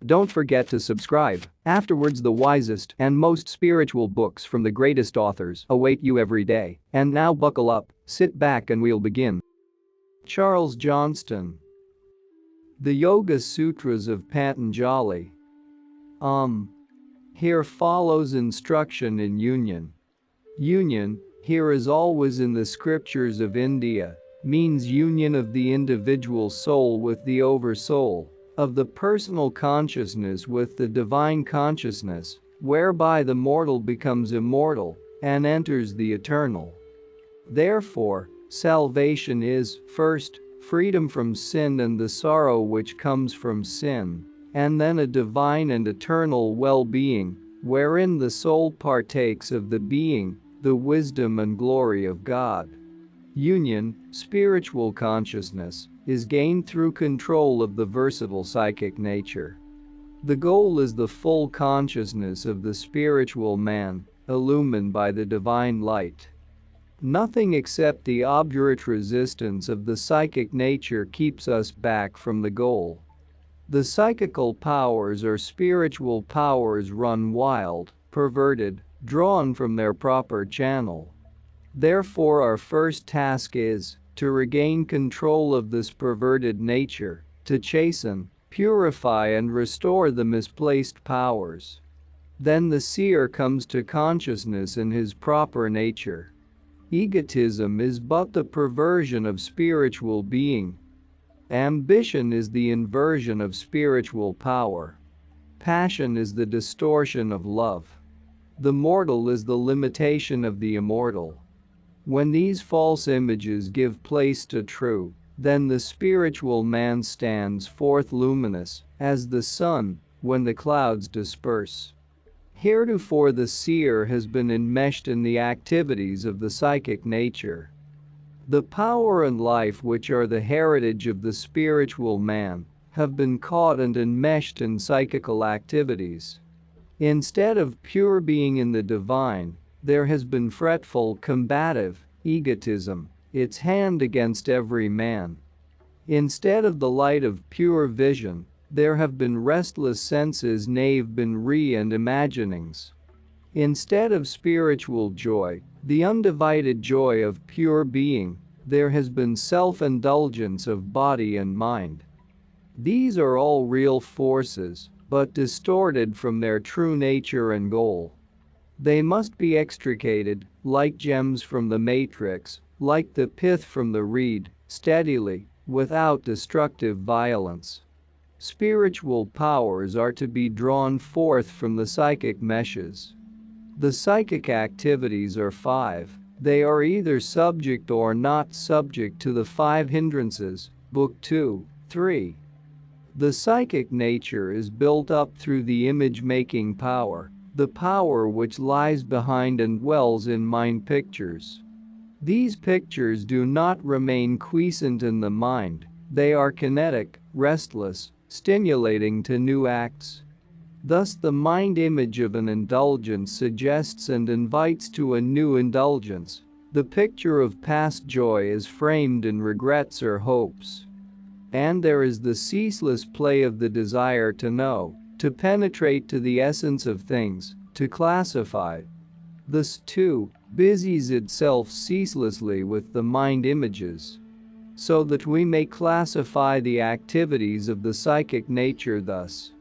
Don't forget to subscribe. Afterwards, the wisest and most spiritual books from the greatest authors await you every day. And now buckle up, sit back and we'll begin. Charles Johnston. The Yoga Sutras of Patanjali. Here follows instruction in union. Union, here as always in the scriptures of India, means union of the individual soul with the oversoul, of the personal consciousness with the divine consciousness, whereby the mortal becomes immortal and enters the eternal. Therefore, salvation is, first, freedom from sin and the sorrow which comes from sin, and then a divine and eternal well-being, wherein the soul partakes of the being, the wisdom and glory of God. Union, spiritual consciousness, is gained through control of the versatile psychic nature. The goal is the full consciousness of the spiritual man, illumined by the divine light. Nothing except the obdurate resistance of the psychic nature keeps us back from the goal. The psychical powers or spiritual powers run wild, perverted, drawn from their proper channel. Therefore, our first task is to regain control of this perverted nature, to chasten, purify and restore the misplaced powers. Then the seer comes to consciousness in his proper nature. Egotism is but the perversion of spiritual being. Ambition is the inversion of spiritual power. Passion is the distortion of love. The mortal is the limitation of the immortal. When these false images give place to true, then the spiritual man stands forth luminous as the sun when the clouds disperse. Heretofore the seer has been enmeshed in the activities of the psychic nature. The power and life which are the heritage of the spiritual man have been caught and enmeshed in psychical activities. Instead of pure being in the divine, there has been fretful, combative egotism, its hand against every man. Instead of the light of pure vision, there have been restless senses, knave, re and imaginings. Instead of spiritual joy, the undivided joy of pure being, there has been self-indulgence of body and mind. These are all real forces, but distorted from their true nature and goal. They must be extricated, like gems from the matrix, like the pith from the reed, steadily, without destructive violence. Spiritual powers are to be drawn forth from the psychic meshes. The psychic activities are five. They are either subject or not subject to the five hindrances, Book 2, 3. The psychic nature is built up through the image-making power, the power which lies behind and dwells in mind pictures. These pictures do not remain quiescent in the mind, they are kinetic, restless, stimulating to new acts. Thus the mind image of an indulgence suggests and invites to a new indulgence. The picture of past joy is framed in regrets or hopes. And there is the ceaseless play of the desire to know, to penetrate to the essence of things, to classify. This, too, busies itself ceaselessly with the mind images, so that we may classify the activities of the psychic nature thus.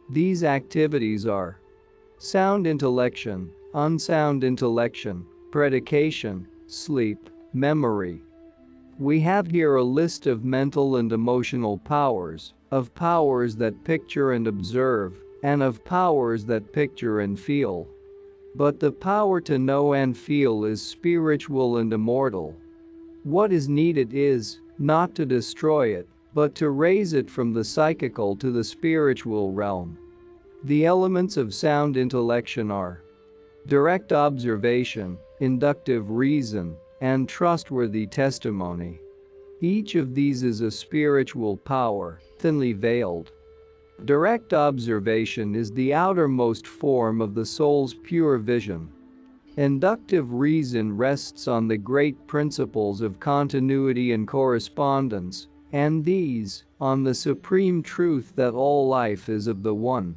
These activities are sound intellection, unsound intellection, predication, sleep, memory. We have here a list of mental and emotional powers, of powers that picture and observe, and of powers that picture and feel. But the power to know and feel is spiritual and immortal. What is needed is not to destroy it, but to raise it from the psychical to the spiritual realm. The elements of sound intellection are direct observation, inductive reason, and trustworthy testimony. Each of these is a spiritual power, thinly veiled. Direct observation is the outermost form of the soul's pure vision. Inductive reason rests on the great principles of continuity and correspondence, and these, on the supreme truth that all life is of the One.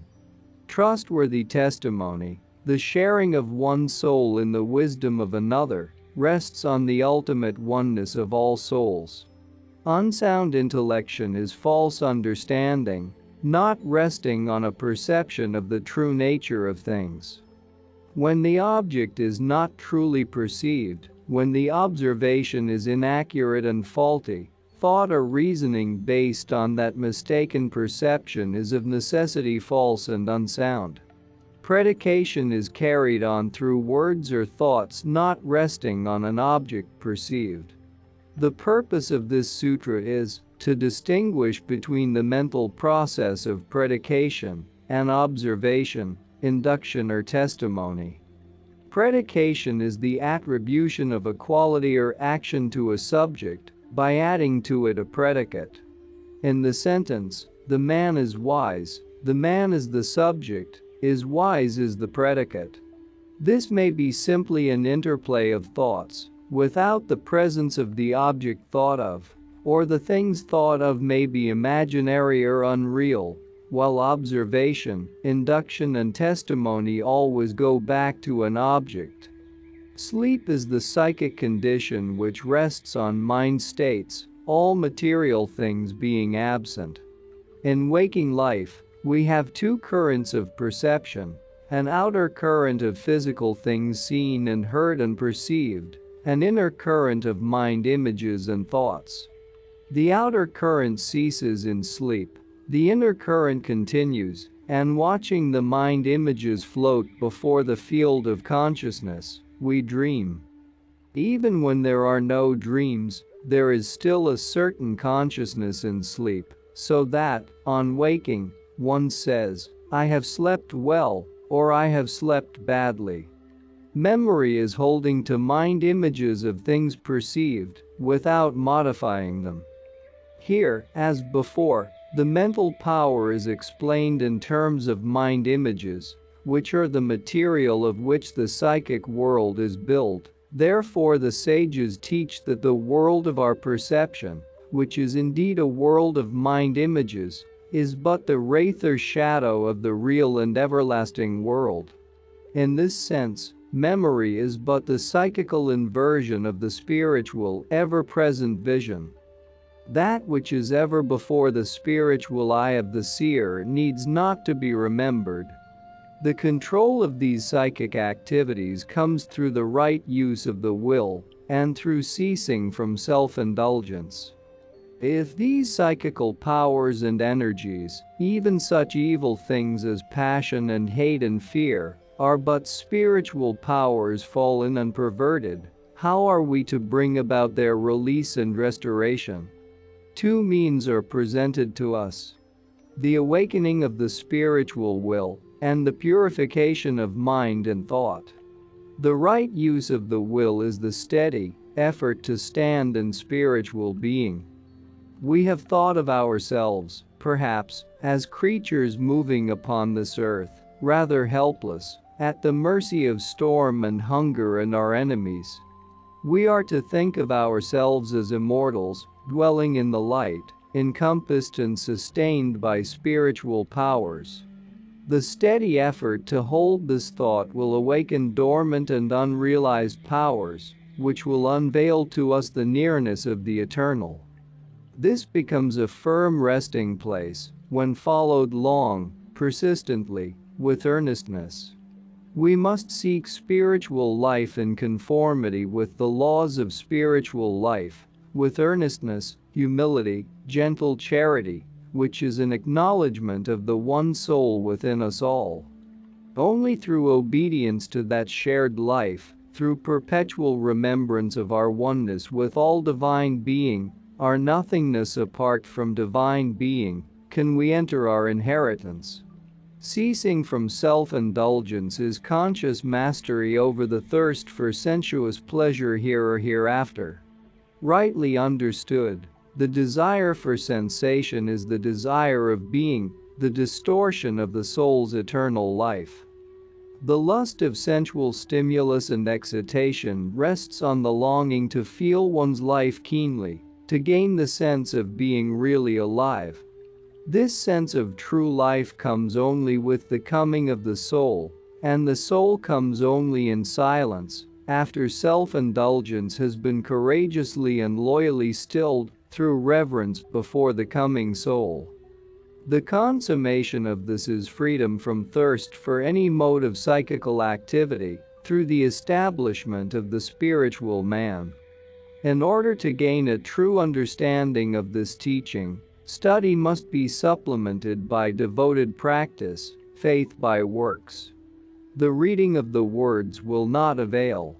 Trustworthy testimony, the sharing of one soul in the wisdom of another, rests on the ultimate oneness of all souls. Unsound intellection is false understanding, not resting on a perception of the true nature of things. When the object is not truly perceived, when the observation is inaccurate and faulty, thought or reasoning based on that mistaken perception is of necessity false and unsound. Predication is carried on through words or thoughts not resting on an object perceived. The purpose of this sutra is to distinguish between the mental process of predication and observation, induction or testimony. Predication is the attribution of a quality or action to a subject by adding to it a predicate. In the sentence, "The man is wise," the man is the subject, is wise is the predicate. This may be simply an interplay of thoughts, without the presence of the object thought of, or the things thought of may be imaginary or unreal, while observation, induction and testimony always go back to an object. Sleep is the psychic condition which rests on mind states, all material things being absent. In waking life, we have two currents of perception, an outer current of physical things seen and heard and perceived, an inner current of mind images and thoughts. The outer current ceases in sleep, the inner current continues, and watching the mind images float before the field of consciousness, we dream. Even when there are no dreams, there is still a certain consciousness in sleep, so that, on waking, one says, "I have slept well," or "I have slept badly." Memory is holding to mind images of things perceived, without modifying them. Here, as before, the mental power is explained in terms of mind images, which are the material of which the psychic world is built. Therefore the sages teach that the world of our perception, which is indeed a world of mind images, is but the wraith or shadow of the real and everlasting world. In this sense, memory is but the psychical inversion of the spiritual, ever-present vision. That which is ever before the spiritual eye of the seer needs not to be remembered. The control of these psychic activities comes through the right use of the will and through ceasing from self-indulgence. If these psychical powers and energies, even such evil things as passion and hate and fear, are but spiritual powers fallen and perverted, how are we to bring about their release and restoration? Two means are presented to us: the awakening of the spiritual will and the purification of mind and thought. The right use of the will is the steady effort to stand in spiritual being. We have thought of ourselves, perhaps, as creatures moving upon this earth, rather helpless, at the mercy of storm and hunger and our enemies. We are to think of ourselves as immortals, dwelling in the light, encompassed and sustained by spiritual powers. The steady effort to hold this thought will awaken dormant and unrealized powers, which will unveil to us the nearness of the eternal. This becomes a firm resting place when followed long, persistently, with earnestness. We must seek spiritual life in conformity with the laws of spiritual life, with earnestness, humility, gentle charity, which is an acknowledgement of the one soul within us all. Only through obedience to that shared life, through perpetual remembrance of our oneness with all divine being, our nothingness apart from divine being, can we enter our inheritance. Ceasing from self-indulgence is conscious mastery over the thirst for sensuous pleasure here or hereafter. Rightly understood, the desire for sensation is the desire of being, the distortion of the soul's eternal life. The lust of sensual stimulus and excitation rests on the longing to feel one's life keenly, to gain the sense of being really alive. This sense of true life comes only with the coming of the soul, and the soul comes only in silence, after self-indulgence has been courageously and loyally stilled, through reverence before the coming soul. The consummation of this is freedom from thirst for any mode of psychical activity, through the establishment of the spiritual man. In order to gain a true understanding of this teaching, study must be supplemented by devoted practice, faith by works. The reading of the words will not avail.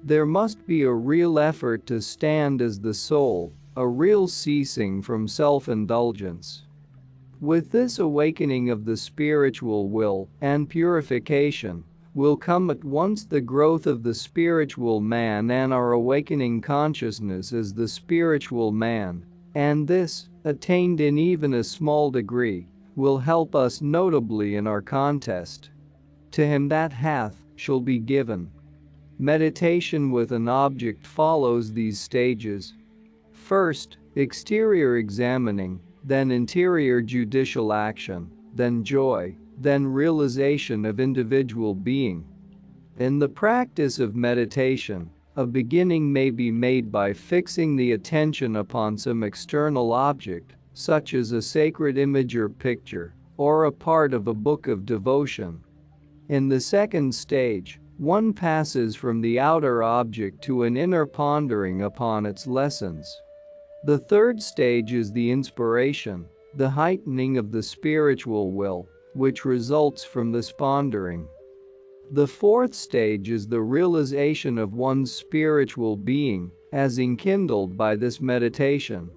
There must be a real effort to stand as the soul, a real ceasing from self-indulgence. With this awakening of the spiritual will and purification, will come at once the growth of the spiritual man and our awakening consciousness as the spiritual man, and this, attained in even a small degree, will help us notably in our contest. To him that hath, shall be given. Meditation with an object follows these stages. First, exterior examining, then interior judicial action, then joy, then realization of individual being. In the practice of meditation, a beginning may be made by fixing the attention upon some external object, such as a sacred image or picture, or a part of a book of devotion. In the second stage, one passes from the outer object to an inner pondering upon its lessons. The third stage is the inspiration, the heightening of the spiritual will, which results from this pondering. The fourth stage is the realization of one's spiritual being, as enkindled by this meditation.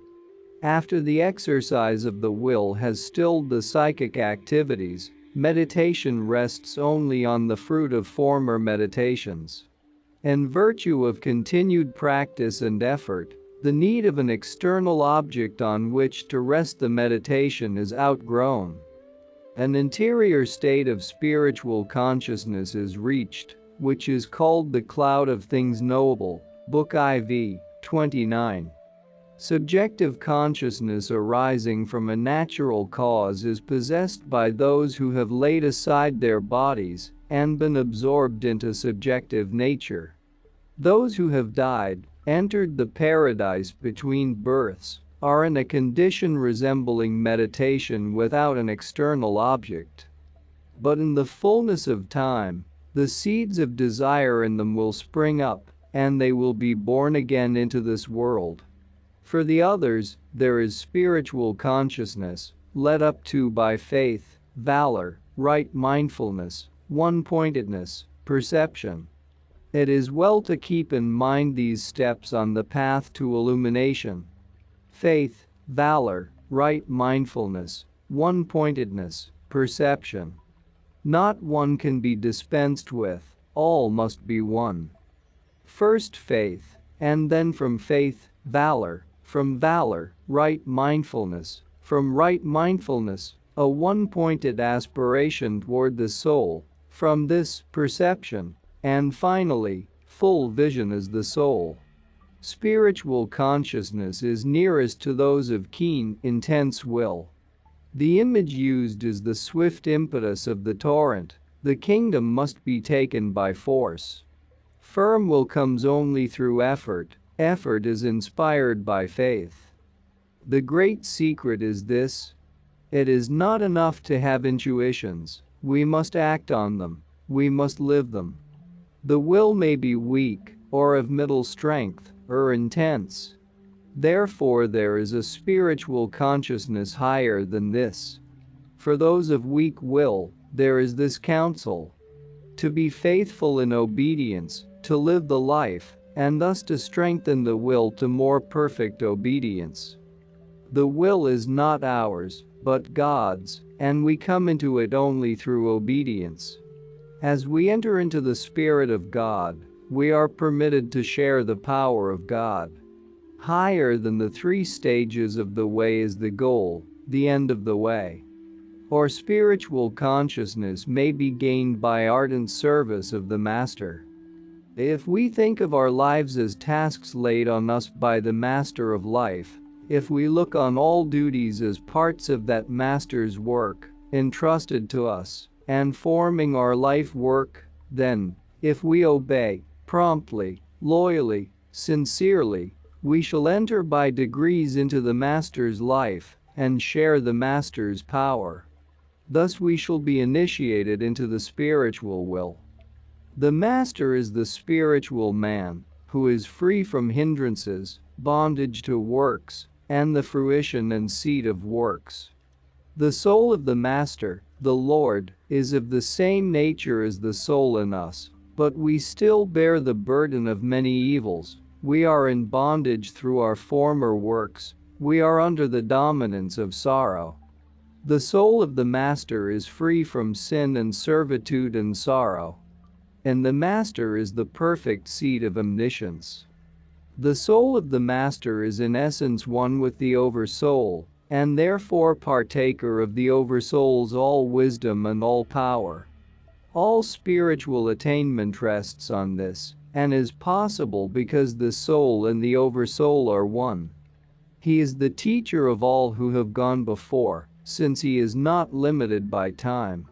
After the exercise of the will has stilled the psychic activities, meditation rests only on the fruit of former meditations. In virtue of continued practice and effort, the need of an external object on which to rest the meditation is outgrown. An interior state of spiritual consciousness is reached, which is called the cloud of things knowable, Book IV, 29. Subjective consciousness arising from a natural cause is possessed by those who have laid aside their bodies and been absorbed into subjective nature. Those who have died, entered the paradise between births, are in a condition resembling meditation without an external object. But in the fullness of time, the seeds of desire in them will spring up, and they will be born again into this world. For the others, there is spiritual consciousness, led up to by faith, valor, right mindfulness, one-pointedness, perception. It is well to keep in mind these steps on the path to illumination. Faith, valor, right mindfulness, one-pointedness, perception. Not one can be dispensed with, all must be one. First faith, and then from faith, valor, from valor, right mindfulness, from right mindfulness, a one-pointed aspiration toward the soul, from this, perception, and finally, full vision as the soul. Spiritual consciousness is nearest to those of keen, intense will. The image used is the swift impetus of the torrent. The kingdom must be taken by force. Firm will comes only through effort. Effort is inspired by faith. The great secret is this: it is not enough to have intuitions, we must act on them, we must live them. The will may be weak, or of middle strength, or intense. Therefore there is a spiritual consciousness higher than this. For those of weak will, there is this counsel: to be faithful in obedience, to live the life, and thus to strengthen the will to more perfect obedience. The will is not ours, but God's, and we come into it only through obedience. As we enter into the Spirit of God, we are permitted to share the power of God. Higher than the 3 stages of the way is the goal, the end of the way. Or spiritual consciousness may be gained by ardent service of the Master. If we think of our lives as tasks laid on us by the Master of Life, if we look on all duties as parts of that Master's work, entrusted to us, and forming our life work, then, if we obey, promptly, loyally, sincerely, we shall enter by degrees into the Master's life, and share the Master's power. Thus we shall be initiated into the spiritual will. The Master is the spiritual man, who is free from hindrances, bondage to works, and the fruition and seed of works. The soul of the Master, the Lord, is of the same nature as the soul in us, but we still bear the burden of many evils. We are in bondage through our former works. We are under the dominance of sorrow. The soul of the Master is free from sin and servitude and sorrow. And the Master is the perfect seat of omniscience. The soul of the Master is in essence one with the Oversoul, and therefore partaker of the Oversoul's all wisdom and all power. All spiritual attainment rests on this, and is possible because the soul and the Oversoul are one. He is the teacher of all who have gone before, since he is not limited by time.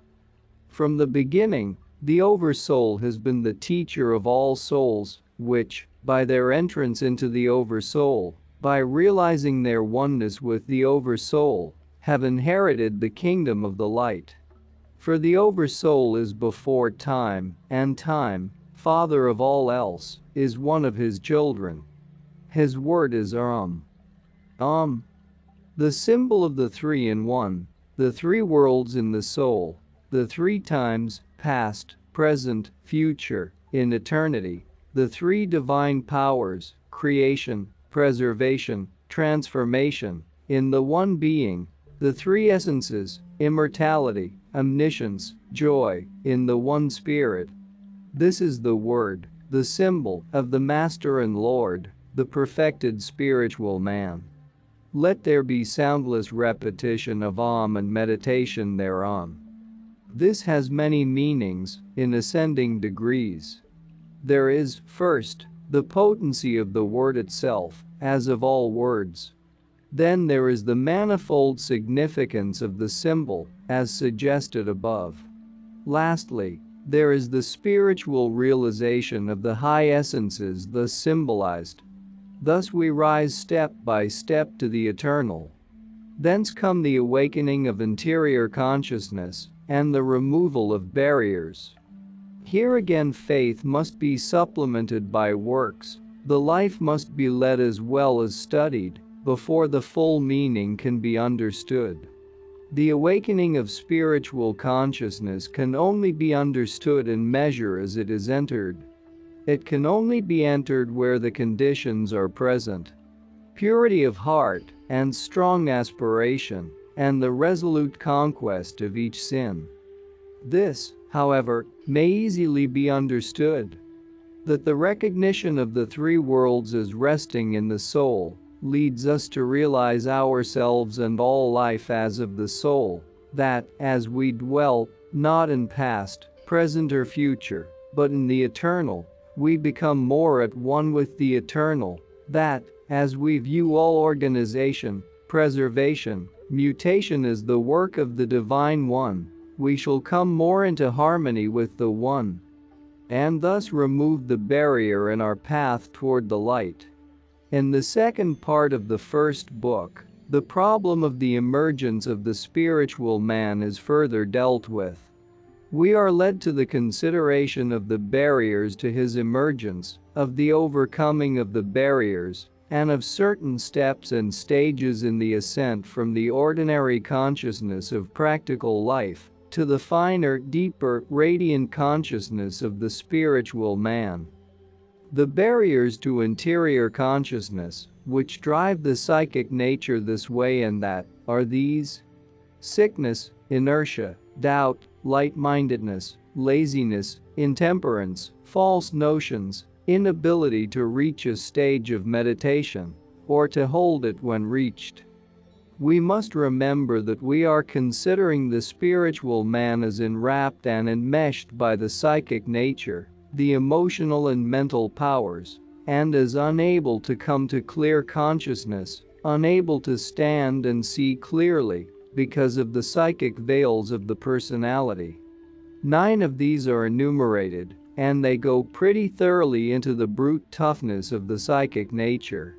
From the beginning, the Oversoul has been the teacher of all souls, which, by their entrance into the Oversoul, by realizing their oneness with the Oversoul, have inherited the kingdom of the light. For the Oversoul is before time, and time, father of all else, is one of his children. His word is Om. Om. The symbol of the three in one, the three worlds in the soul, the three times, past, present, future, in eternity, the three divine powers, creation, preservation, transformation, in the one being, the three essences, immortality, omniscience, joy, in the one spirit. This is the word, the symbol, of the Master and Lord, the perfected spiritual man. Let there be soundless repetition of Om and meditation thereon. This has many meanings, in ascending degrees. There is, first, the potency of the word itself, as of all words. Then there is the manifold significance of the symbol, as suggested above. Lastly, there is the spiritual realization of the high essences thus symbolized. Thus we rise step by step to the eternal. Thence come the awakening of interior consciousness, and the removal of barriers. Here again faith must be supplemented by works, the life must be led as well as studied, before the full meaning can be understood. The awakening of spiritual consciousness can only be understood in measure as it is entered. It can only be entered where the conditions are present. Purity of heart, and strong aspiration, and the resolute conquest of each sin. This, however, may easily be understood. That the recognition of the three worlds as resting in the soul leads us to realize ourselves and all life as of the soul, that, as we dwell, not in past, present or future, but in the eternal, we become more at one with the eternal, that, as we view all organization, preservation, mutation as the work of the Divine One, we shall come more into harmony with the One, and thus remove the barrier in our path toward the light. In the second part of the first book, the problem of the emergence of the spiritual man is further dealt with. We are led to the consideration of the barriers to his emergence, of the overcoming of the barriers, and of certain steps and stages in the ascent from the ordinary consciousness of practical life to the finer, deeper, radiant consciousness of the spiritual man. The barriers to interior consciousness, which drive the psychic nature this way and that, are these: sickness, inertia, doubt, light-mindedness, laziness, intemperance, false notions, inability to reach a stage of meditation, or to hold it when reached. We must remember that we are considering the spiritual man as enwrapped and enmeshed by the psychic nature, the emotional and mental powers, and is unable to come to clear consciousness, unable to stand and see clearly because of the psychic veils of the personality. 9 of these are enumerated, and they go pretty thoroughly into the brute toughness of the psychic nature.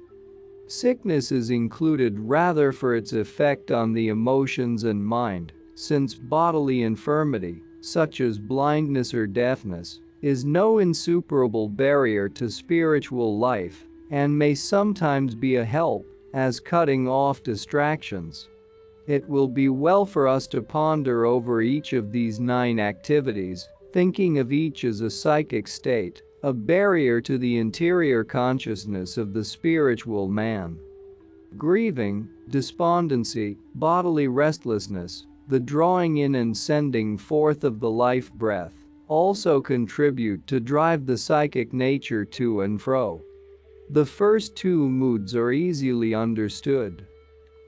Sickness is included rather for its effect on the emotions and mind, since bodily infirmity, such as blindness or deafness, is no insuperable barrier to spiritual life and may sometimes be a help, as cutting off distractions. It will be well for us to ponder over each of these 9 activities, thinking of each as a psychic state, a barrier to the interior consciousness of the spiritual man. Grieving, despondency, bodily restlessness, the drawing in and sending forth of the life breath, also contribute to drive the psychic nature to and fro. The first 2 moods are easily understood.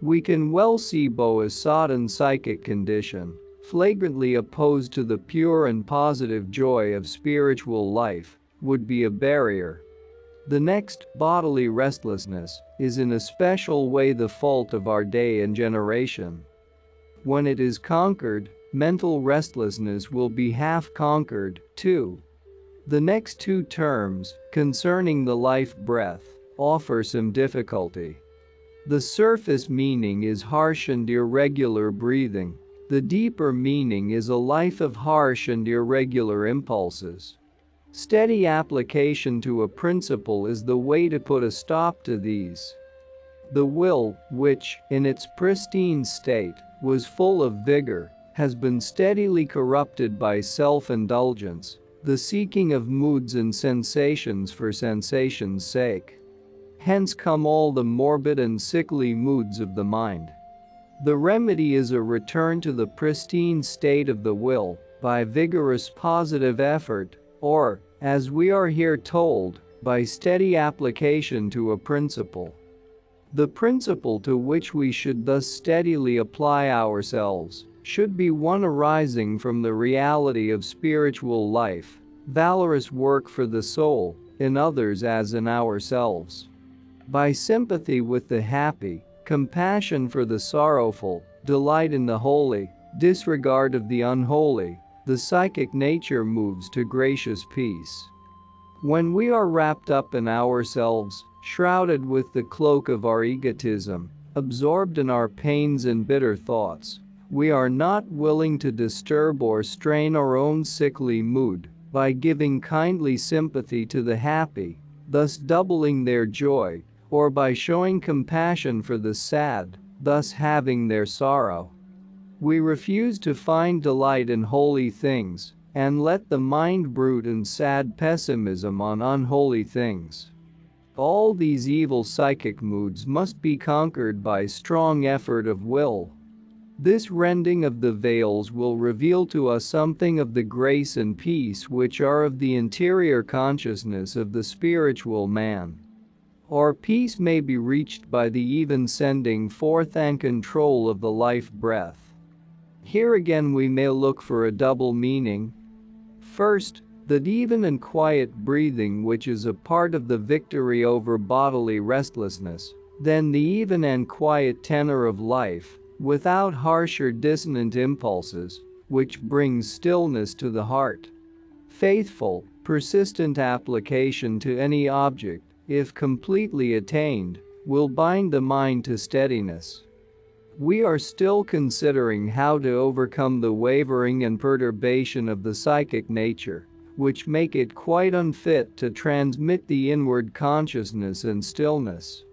We can well see Bo's sodden psychic condition, flagrantly opposed to the pure and positive joy of spiritual life, would be a barrier. The next, bodily restlessness, is in a special way the fault of our day and generation. When it is conquered, mental restlessness will be half conquered, too. The next 2 terms, concerning the life breath, offer some difficulty. The surface meaning is harsh and irregular breathing. The deeper meaning is a life of harsh and irregular impulses. Steady application to a principle is the way to put a stop to these. The will, which, in its pristine state, was full of vigor, has been steadily corrupted by self-indulgence, the seeking of moods and sensations for sensation's sake. Hence come all the morbid and sickly moods of the mind. The remedy is a return to the pristine state of the will by vigorous positive effort, or, as we are here told, by steady application to a principle. The principle to which we should thus steadily apply ourselves should be one arising from the reality of spiritual life, valorous work for the soul, in others as in ourselves. By sympathy with the happy, compassion for the sorrowful, delight in the holy, disregard of the unholy, the psychic nature moves to gracious peace. When we are wrapped up in ourselves, shrouded with the cloak of our egotism, absorbed in our pains and bitter thoughts, we are not willing to disturb or strain our own sickly mood by giving kindly sympathy to the happy, thus doubling their joy, or by showing compassion for the sad, thus halving their sorrow. We refuse to find delight in holy things, and let the mind brood in sad pessimism on unholy things. All these evil psychic moods must be conquered by strong effort of will. This rending of the veils will reveal to us something of the grace and peace which are of the interior consciousness of the spiritual man. Or peace may be reached by the even sending forth and control of the life breath. Here again we may look for a double meaning. First, that even and quiet breathing which is a part of the victory over bodily restlessness, then the even and quiet tenor of life, without harsh or dissonant impulses, which brings stillness to the heart. Faithful, persistent application to any object, if completely attained, will bind the mind to steadiness. We are still considering how to overcome the wavering and perturbation of the psychic nature, which make it quite unfit to transmit the inward consciousness and stillness.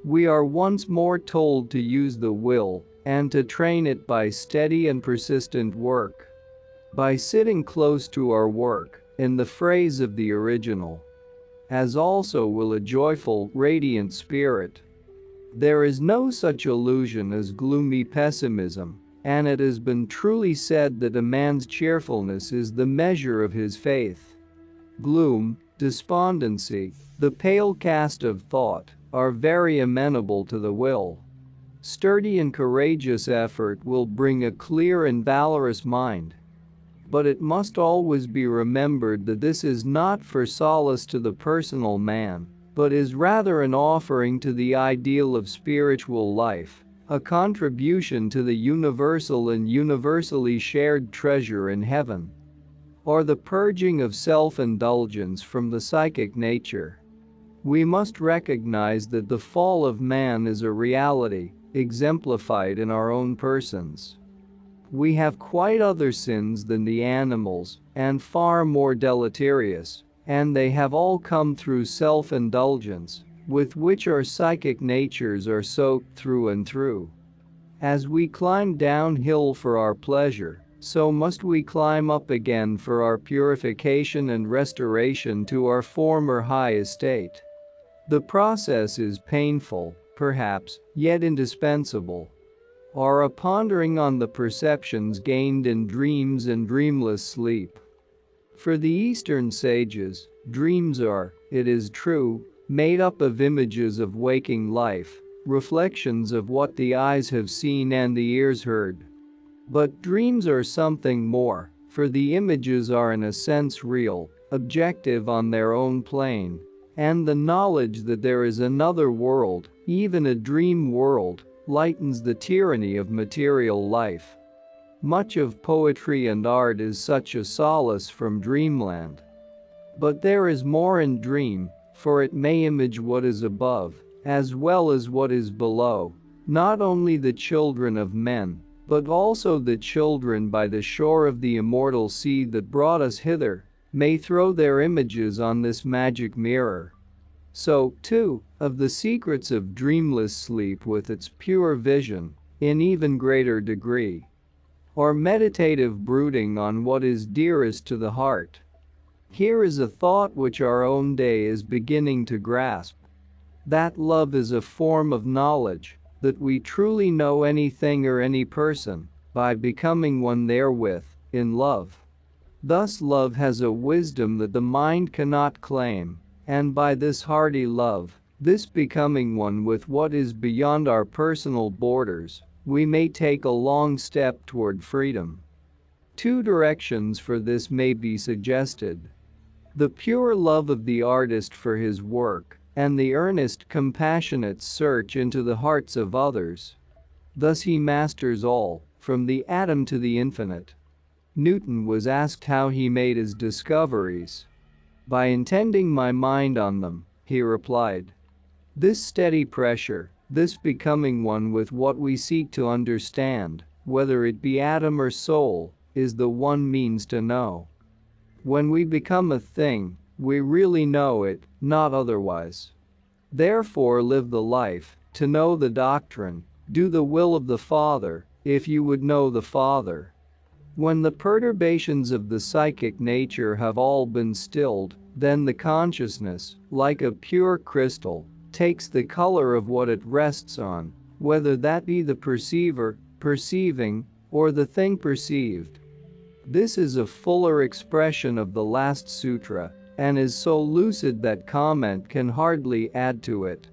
We are once more told to use the will, and to train it by steady and persistent work. By sitting close to our work, in the phrase of the original, as also will a joyful, radiant spirit. There is no such illusion as gloomy pessimism, and it has been truly said that a man's cheerfulness is the measure of his faith. Gloom, despondency, the pale cast of thought, are very amenable to the will. Sturdy and courageous effort will bring a clear and valorous mind. But it must always be remembered that this is not for solace to the personal man, but is rather an offering to the ideal of spiritual life, a contribution to the universal and universally shared treasure in heaven, or the purging of self-indulgence from the psychic nature. We must recognize that the fall of man is a reality, exemplified in our own persons. We have quite other sins than the animals, and far more deleterious, and they have all come through self-indulgence, with which our psychic natures are soaked through and through. As we climb downhill for our pleasure, so must we climb up again for our purification and restoration to our former high estate. The process is painful, perhaps, yet indispensable. Or a pondering on the perceptions gained in dreams and dreamless sleep. For the Eastern sages, dreams are, it is true, made up of images of waking life, reflections of what the eyes have seen and the ears heard. But dreams are something more, for the images are in a sense real, objective on their own plane, and the knowledge that there is another world, even a dream world, lightens the tyranny of material life. Much of poetry and art is such a solace from dreamland. But there is more in dream, for it may image what is above, as well as what is below, not only the children of men, but also the children by the shore of the immortal sea that brought us hither, may throw their images on this magic mirror. So, too, of the secrets of dreamless sleep with its pure vision, in even greater degree. Or meditative brooding on what is dearest to the heart. Here is a thought which our own day is beginning to grasp. That love is a form of knowledge, that we truly know anything or any person, by becoming one therewith, in love. Thus love has a wisdom that the mind cannot claim, and by this hearty love, this becoming one with what is beyond our personal borders, we may take a long step toward freedom. Two directions for this may be suggested. The pure love of the artist for his work, and the earnest, compassionate search into the hearts of others. Thus he masters all, from the atom to the infinite. Newton was asked how he made his discoveries. By intending my mind on them, he replied. This steady pressure, this becoming one with what we seek to understand, whether it be atom or soul, is the one means to know. When we become a thing, we really know it, not otherwise. Therefore live the life, to know the doctrine, do the will of the Father, if you would know the Father. When the perturbations of the psychic nature have all been stilled, then the consciousness, like a pure crystal, takes the color of what it rests on, whether that be the perceiver, perceiving, or the thing perceived. This is a fuller expression of the last sutra, and is so lucid that comment can hardly add to it.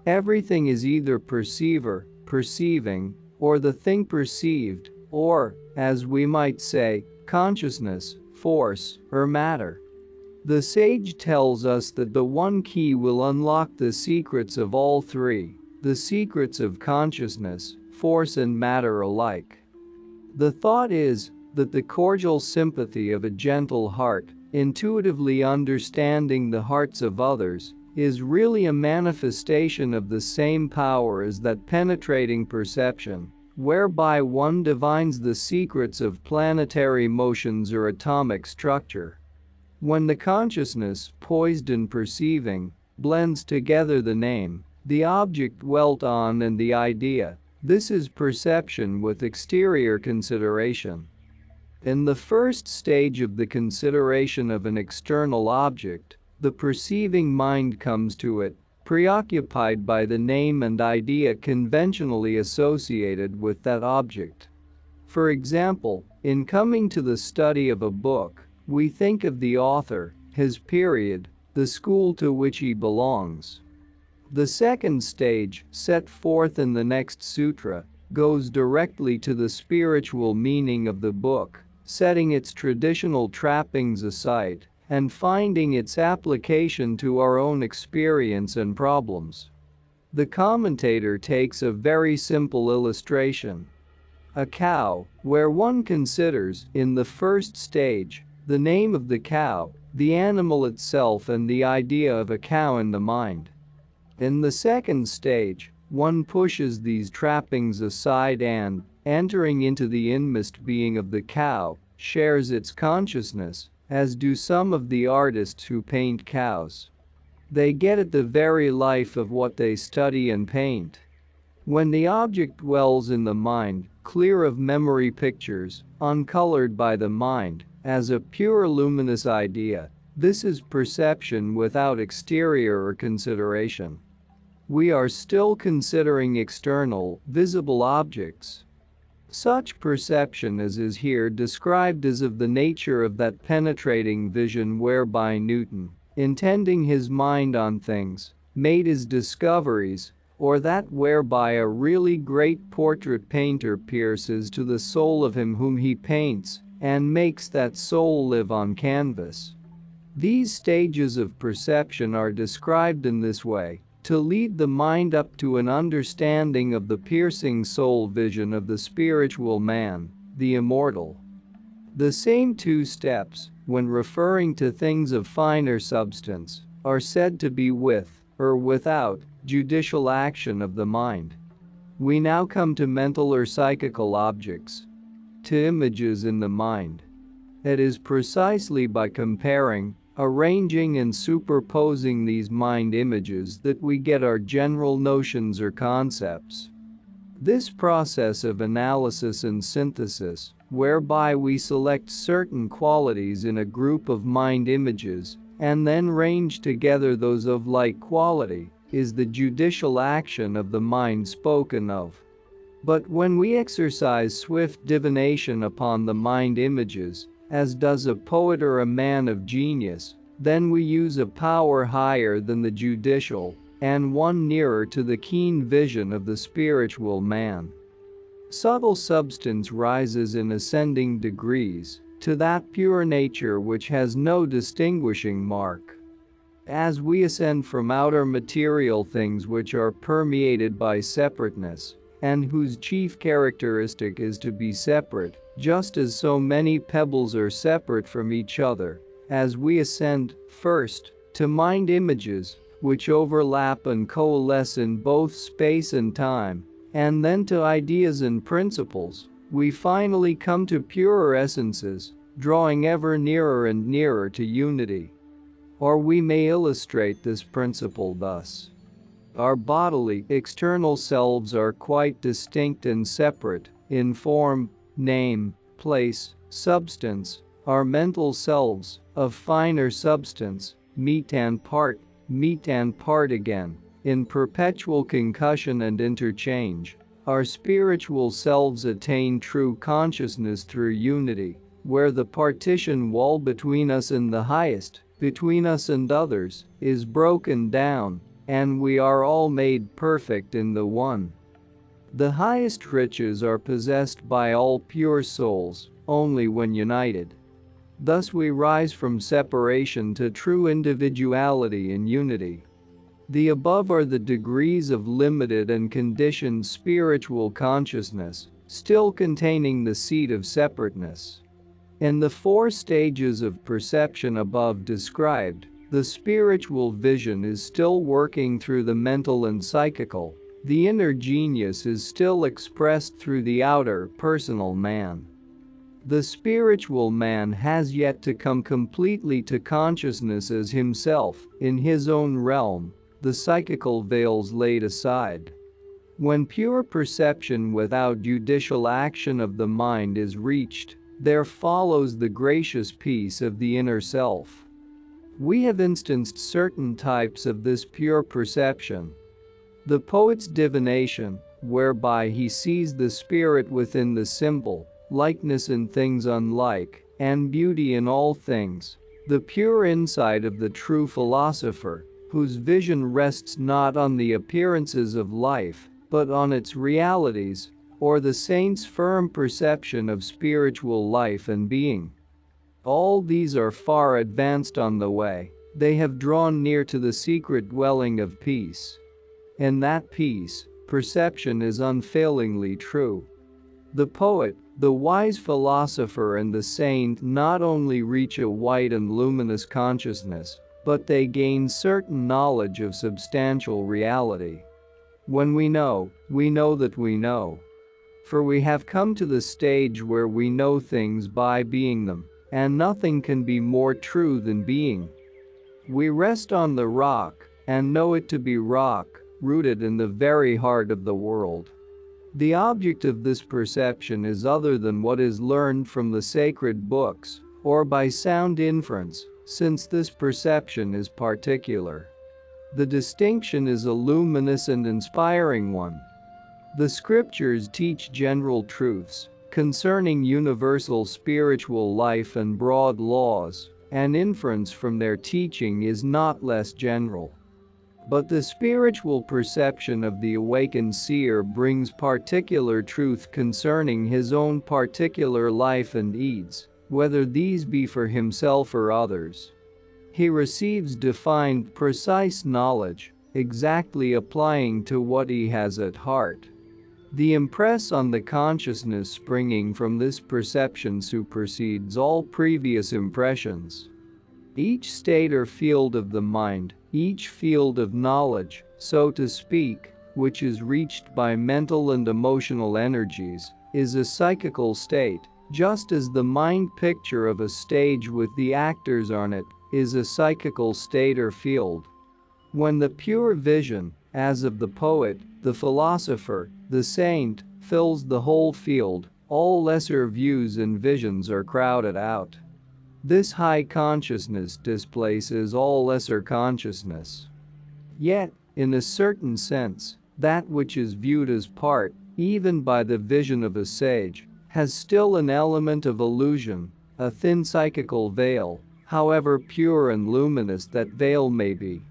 Everything is either perceiver, perceiving, or the thing perceived, or, as we might say, consciousness, force, or matter. The sage tells us that the one key will unlock the secrets of all three, the secrets of consciousness, force and matter alike. The thought is that the cordial sympathy of a gentle heart, intuitively understanding the hearts of others, is really a manifestation of the same power as that penetrating perception, whereby one divines the secrets of planetary motions or atomic structure. When the consciousness, poised in perceiving, blends together the name, the object dwelt on and the idea, this is perception with exterior consideration. In the first stage of the consideration of an external object, the perceiving mind comes to it, preoccupied by the name and idea conventionally associated with that object. For example, in coming to the study of a book, we think of the author, his period, the school to which he belongs. The second stage, set forth in the next sutra, goes directly to the spiritual meaning of the book, setting its traditional trappings aside and finding its application to our own experience and problems. The commentator takes a very simple illustration. A cow, where one considers, in the first stage, the name of the cow, the animal itself and the idea of a cow in the mind. In the second stage, one pushes these trappings aside and, entering into the inmost being of the cow, shares its consciousness, as do some of the artists who paint cows. They get at the very life of what they study and paint. When the object dwells in the mind, clear of memory pictures, uncolored by the mind, as a pure luminous idea, this is perception without exterior or consideration. We are still considering external, visible objects. Such perception as is here described is of the nature of that penetrating vision whereby Newton, intending his mind on things, made his discoveries, or that whereby a really great portrait painter pierces to the soul of him whom he paints and makes that soul live on canvas. These stages of perception are described in this way to lead the mind up to an understanding of the piercing soul vision of the spiritual man, the immortal. The same two steps, when referring to things of finer substance, are said to be with, or without, judicial action of the mind. We now come to mental or psychical objects, to images in the mind. It is precisely by comparing, arranging and superposing these mind images that we get our general notions or concepts. This process of analysis and synthesis, whereby we select certain qualities in a group of mind images and then range together those of like quality, is the judicial action of the mind spoken of. But when we exercise swift divination upon the mind images, as does a poet or a man of genius, then we use a power higher than the judicial, and one nearer to the keen vision of the spiritual man. Subtle substance rises in ascending degrees to that pure nature which has no distinguishing mark. As we ascend from outer material things which are permeated by separateness, and whose chief characteristic is to be separate, just as so many pebbles are separate from each other, as we ascend, first, to mind images, which overlap and coalesce in both space and time, and then to ideas and principles, we finally come to purer essences, drawing ever nearer and nearer to unity. Or we may illustrate this principle thus. Our bodily, external selves are quite distinct and separate, in form, name, place, substance. Our mental selves, of finer substance, meet and part again, in perpetual concussion and interchange. Our spiritual selves attain true consciousness through unity, where the partition wall between us and the highest, between us and others, is broken down, and we are all made perfect in the One. The highest riches are possessed by all pure souls, only when united. Thus we rise from separation to true individuality and unity. The above are the degrees of limited and conditioned spiritual consciousness, still containing the seed of separateness. In the 4 stages of perception above described, the spiritual vision is still working through the mental and psychical. The inner genius is still expressed through the outer, personal man. The spiritual man has yet to come completely to consciousness as himself, in his own realm, the psychical veils laid aside. When pure perception without judicial action of the mind is reached, there follows the gracious peace of the inner self. We have instanced certain types of this pure perception. The poet's divination, whereby he sees the spirit within the symbol, likeness in things unlike, and beauty in all things. The pure insight of the true philosopher, whose vision rests not on the appearances of life, but on its realities, or the saint's firm perception of spiritual life and being. All these are far advanced on the way. They have drawn near to the secret dwelling of peace. In that peace, perception is unfailingly true. The poet, the wise philosopher and the saint not only reach a white and luminous consciousness, but they gain certain knowledge of substantial reality. When we know that we know. For we have come to the stage where we know things by being them, and nothing can be more true than being. We rest on the rock, and know it to be rock, rooted in the very heart of the world. The object of this perception is other than what is learned from the sacred books, or by sound inference, since this perception is particular. The distinction is a luminous and inspiring one. The scriptures teach general truths concerning universal spiritual life and broad laws, and inference from their teaching is not less general. But the spiritual perception of the awakened seer brings particular truth concerning his own particular life and needs, whether these be for himself or others. He receives defined, precise knowledge, exactly applying to what he has at heart. The impress on the consciousness springing from this perception supersedes all previous impressions. Each state or field of the mind, each field of knowledge, so to speak, which is reached by mental and emotional energies, is a psychical state, just as the mind picture of a stage with the actors on it is a psychical state or field. When the pure vision, as of the poet, the philosopher, the saint, fills the whole field, all lesser views and visions are crowded out. This high consciousness displaces all lesser consciousness. Yet, in a certain sense, that which is viewed as part, even by the vision of a sage, has still an element of illusion, a thin psychical veil, however pure and luminous that veil may be.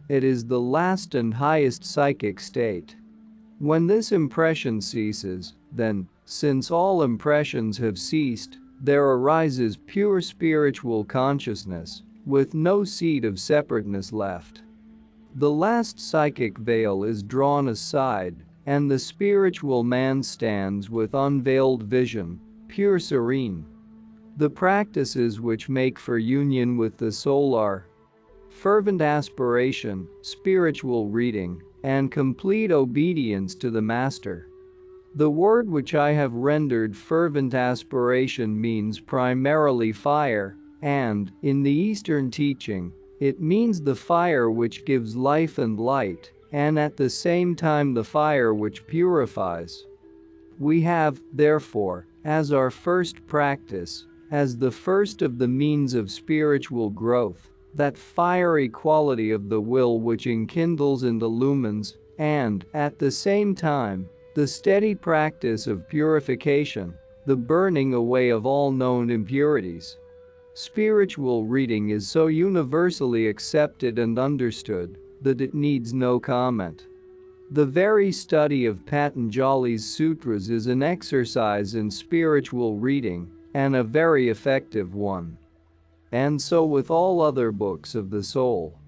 It is the last and highest psychic state. When this impression ceases, then, since all impressions have ceased, there arises pure spiritual consciousness, with no seed of separateness left. The last psychic veil is drawn aside, and the spiritual man stands with unveiled vision, pure serene. The practices which make for union with the soul are fervent aspiration, spiritual reading, and complete obedience to the Master. The word which I have rendered fervent aspiration means primarily fire, and, in the Eastern teaching, it means the fire which gives life and light, and at the same time the fire which purifies. We have, therefore, as our first practice, as the first of the means of spiritual growth, that fiery quality of the will which enkindles and illumines, and, at the same time, the steady practice of purification, the burning away of all known impurities. Spiritual reading is so universally accepted and understood that it needs no comment. The very study of Patanjali's sutras is an exercise in spiritual reading, and a very effective one. And so with all other books of the soul.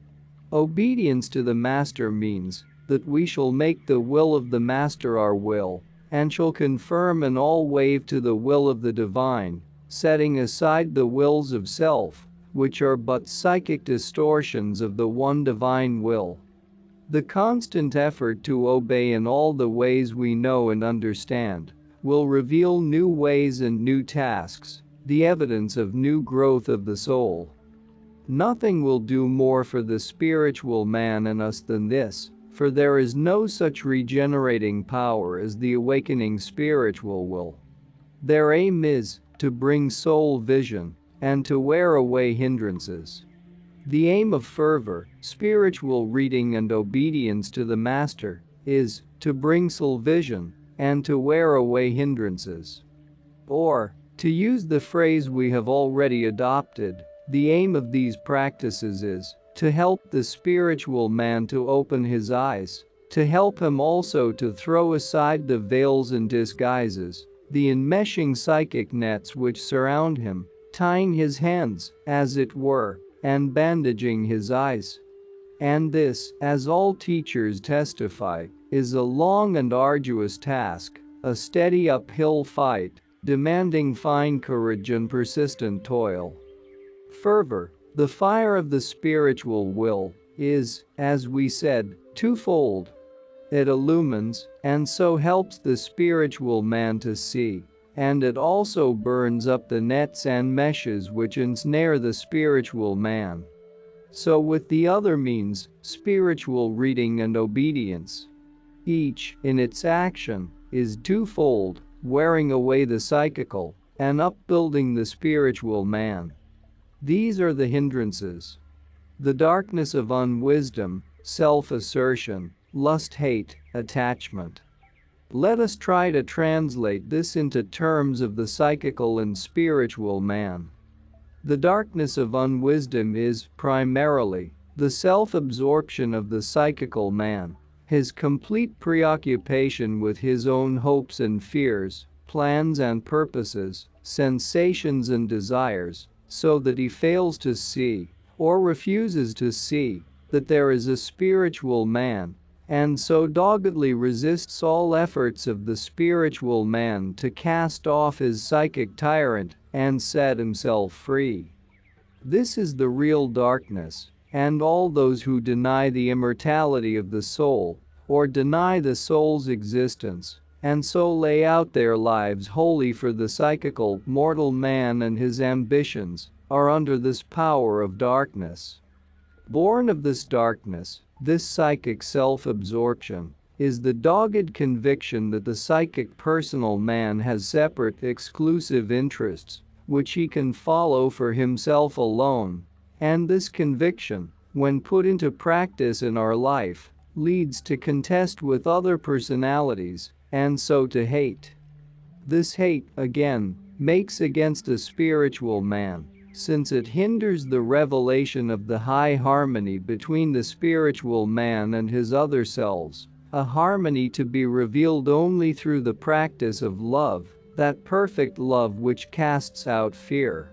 Obedience to the Master means that we shall make the will of the Master our will, and shall confirm in all wave to the will of the Divine, setting aside the wills of self, which are but psychic distortions of the one divine will. The constant effort to obey in all the ways we know and understand will reveal new ways and new tasks, the evidence of new growth of the soul. Nothing will do more for the spiritual man in us than this, for there is no such regenerating power as the awakening spiritual will. Their aim is to bring soul vision and to wear away hindrances. The aim of fervor, spiritual reading and obedience to the Master is to bring soul vision and to wear away hindrances. Or, to use the phrase we have already adopted, the aim of these practices is to help the spiritual man to open his eyes, to help him also to throw aside the veils and disguises, the enmeshing psychic nets which surround him, tying his hands, as it were, and bandaging his eyes. And this, as all teachers testify, is a long and arduous task, a steady uphill fight, demanding fine courage and persistent toil. Fervor, the fire of the spiritual will, is, as we said, twofold. It illumines, and so helps the spiritual man to see, and it also burns up the nets and meshes which ensnare the spiritual man. So with the other means, spiritual reading and obedience. Each, in its action, is twofold, wearing away the psychical, and upbuilding the spiritual man. These are the hindrances. The darkness of unwisdom, self-assertion, lust-hate, attachment. Let us try to translate this into terms of the psychical and spiritual man. The darkness of unwisdom is, primarily, the self-absorption of the psychical man, his complete preoccupation with his own hopes and fears, plans and purposes, sensations and desires, so that he fails to see, or refuses to see, that there is a spiritual man, and so doggedly resists all efforts of the spiritual man to cast off his psychic tyrant and set himself free. This is the real darkness, and all those who deny the immortality of the soul, or deny the soul's existence, and so lay out their lives wholly for the psychical, mortal man and his ambitions, are under this power of darkness. Born of this darkness, this psychic self-absorption, is the dogged conviction that the psychic personal man has separate exclusive interests, which he can follow for himself alone, and this conviction, when put into practice in our life, leads to contest with other personalities, and so to hate. This hate, again, makes against a spiritual man, since it hinders the revelation of the high harmony between the spiritual man and his other selves, a harmony to be revealed only through the practice of love, that perfect love which casts out fear.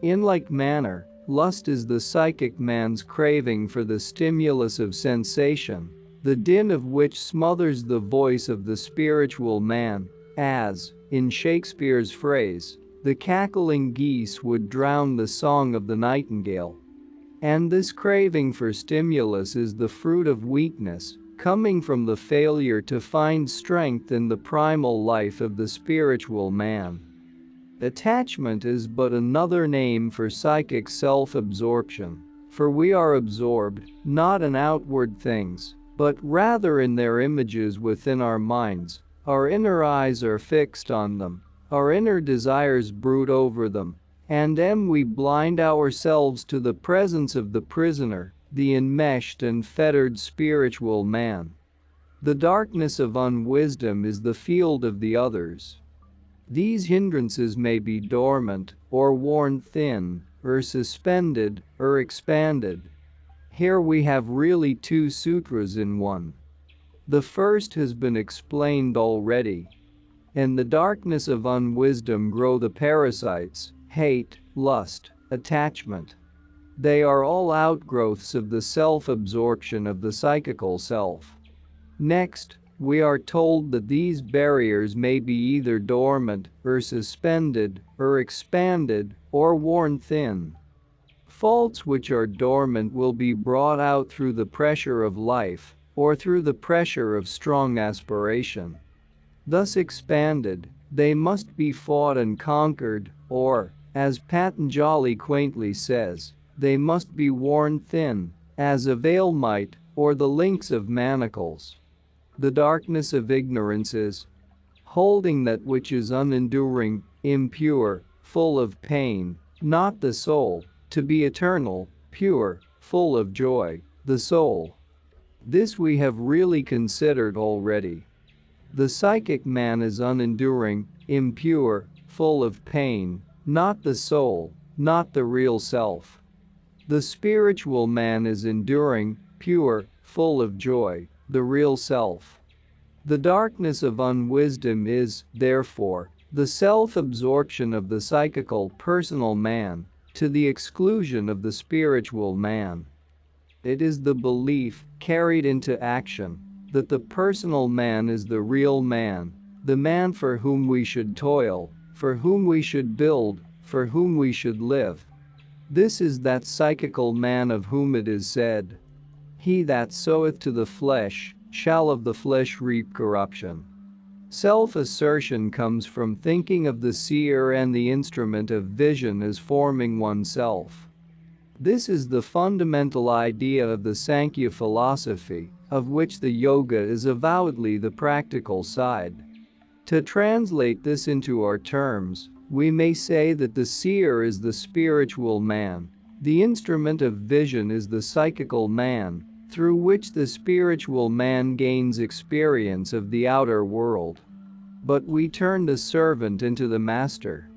In like manner, lust is the psychic man's craving for the stimulus of sensation, the din of which smothers the voice of the spiritual man, as, in Shakespeare's phrase, the cackling geese would drown the song of the nightingale. And this craving for stimulus is the fruit of weakness, coming from the failure to find strength in the primal life of the spiritual man. Attachment is but another name for psychic self-absorption, for we are absorbed, not in outward things, but rather in their images within our minds. Our inner eyes are fixed on them, our inner desires brood over them, and we blind ourselves to the presence of the prisoner, the enmeshed and fettered spiritual man. The darkness of unwisdom is the field of the others. These hindrances may be dormant, or worn thin, or suspended, or expanded. Here we have really two sutras in one. The first has been explained already. In the darkness of unwisdom grow the parasites, hate, lust, attachment. They are all outgrowths of the self-absorption of the psychical self. Next, we are told that these barriers may be either dormant, or suspended, or expanded, or worn thin. Faults which are dormant will be brought out through the pressure of life, or through the pressure of strong aspiration. Thus expanded, they must be fought and conquered, or, as Patanjali quaintly says, they must be worn thin, as a veil might, or the links of manacles. The darkness of ignorance is holding that which is unenduring, impure, full of pain, not the soul, to be eternal, pure, full of joy, the soul. This we have really considered already. The psychic man is unenduring, impure, full of pain, not the soul, not the real self. The spiritual man is enduring, pure, full of joy, the real self. The darkness of unwisdom is, therefore, the self-absorption of the psychical personal man to the exclusion of the spiritual man. It is the belief, carried into action, that the personal man is the real man, the man for whom we should toil, for whom we should build, for whom we should live. This is that psychical man of whom it is said, "He that soweth to the flesh shall of the flesh reap corruption." Self-assertion comes from thinking of the seer and the instrument of vision as forming oneself. This is the fundamental idea of the Sankhya philosophy, of which the yoga is avowedly the practical side. To translate this into our terms, we may say that the seer is the spiritual man, the instrument of vision is the psychical man, through which the spiritual man gains experience of the outer world. But we turn the servant into the master.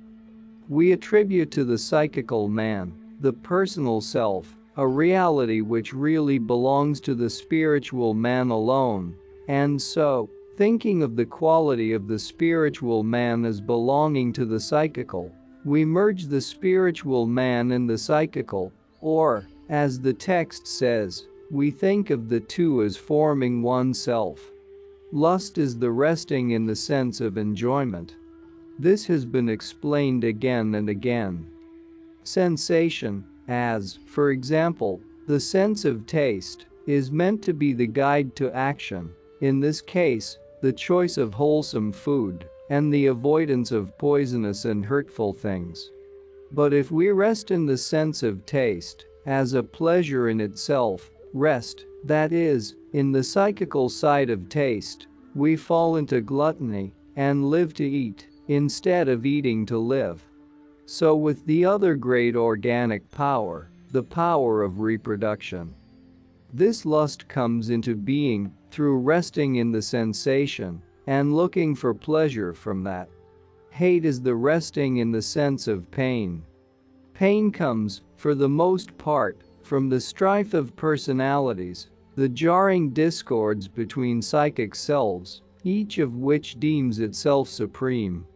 We attribute to the psychical man, the personal self, a reality which really belongs to the spiritual man alone, and so, thinking of the quality of the spiritual man as belonging to the psychical, we merge the spiritual man and the psychical, or, as the text says, we think of the two as forming one self. Lust is the resting in the sense of enjoyment. This has been explained again and again. Sensation, as, for example, the sense of taste, is meant to be the guide to action, in this case, the choice of wholesome food, and the avoidance of poisonous and hurtful things. But if we rest in the sense of taste, as a pleasure in itself, rest, that is, in the psychical side of taste, we fall into gluttony, and live to eat, instead of eating to live. So with the other great organic power, the power of reproduction. This lust comes into being through resting in the sensation and looking for pleasure from that. Hate is the resting in the sense of pain. Pain comes, for the most part, from the strife of personalities, the jarring discords between psychic selves, each of which deems itself supreme.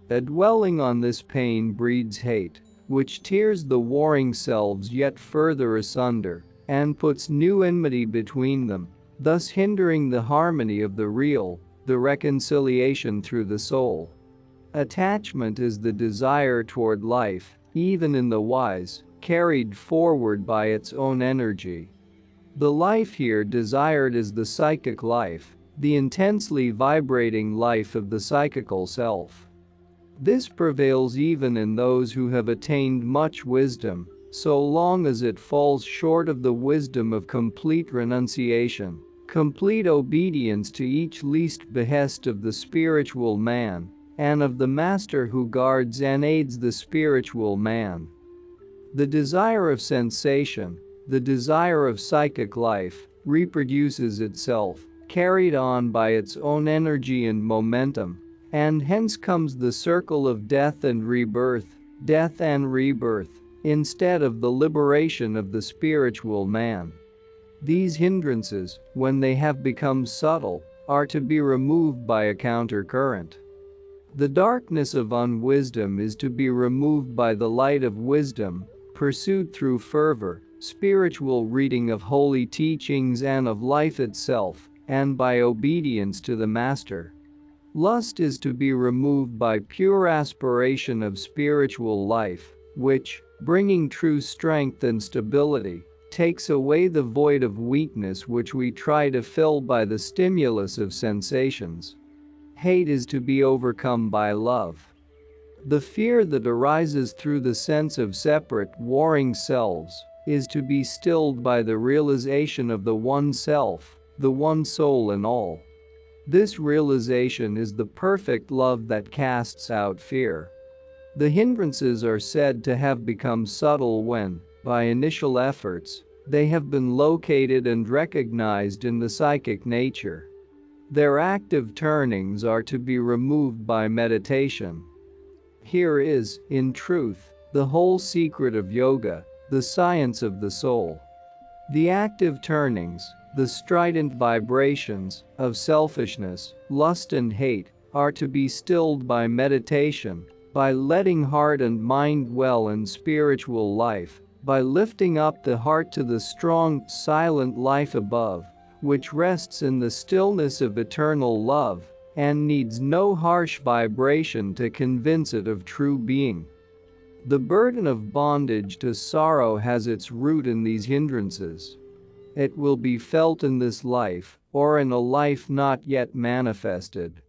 A dwelling on this pain breeds hate, which tears the warring selves yet further asunder, and puts new enmity between them, thus hindering the harmony of the real, the reconciliation through the soul. Attachment is the desire toward life, even in the wise, carried forward by its own energy. The life here desired is the psychic life, the intensely vibrating life of the psychical self. This prevails even in those who have attained much wisdom, so long as it falls short of the wisdom of complete renunciation, complete obedience to each least behest of the spiritual man, and of the master who guards and aids the spiritual man. The desire of sensation, the desire of psychic life, reproduces itself, carried on by its own energy and momentum, and hence comes the circle of death and rebirth, instead of the liberation of the spiritual man. These hindrances, when they have become subtle, are to be removed by a countercurrent. The darkness of unwisdom is to be removed by the light of wisdom, pursued through fervor, spiritual reading of holy teachings and of life itself, and by obedience to the Master. Lust is to be removed by pure aspiration of spiritual life, which, bringing true strength and stability, takes away the void of weakness which we try to fill by the stimulus of sensations. Hate is to be overcome by love. The fear that arises through the sense of separate, warring selves, is to be stilled by the realization of the one self, the one soul in all. This realization is the perfect love that casts out fear. The hindrances are said to have become subtle when, by initial efforts, they have been located and recognized in the psychic nature. Their active turnings are to be removed by meditation. Here is, in truth, the whole secret of yoga, the science of the soul. The active turnings, The strident vibrations of selfishness, lust and hate are to be stilled by meditation, by letting heart and mind dwell in spiritual life, by lifting up the heart to the strong, silent life above, which rests in the stillness of eternal love and needs no harsh vibration to convince it of true being. The burden of bondage to sorrow has its root in these hindrances. It will be felt in this life, or in a life not yet manifested.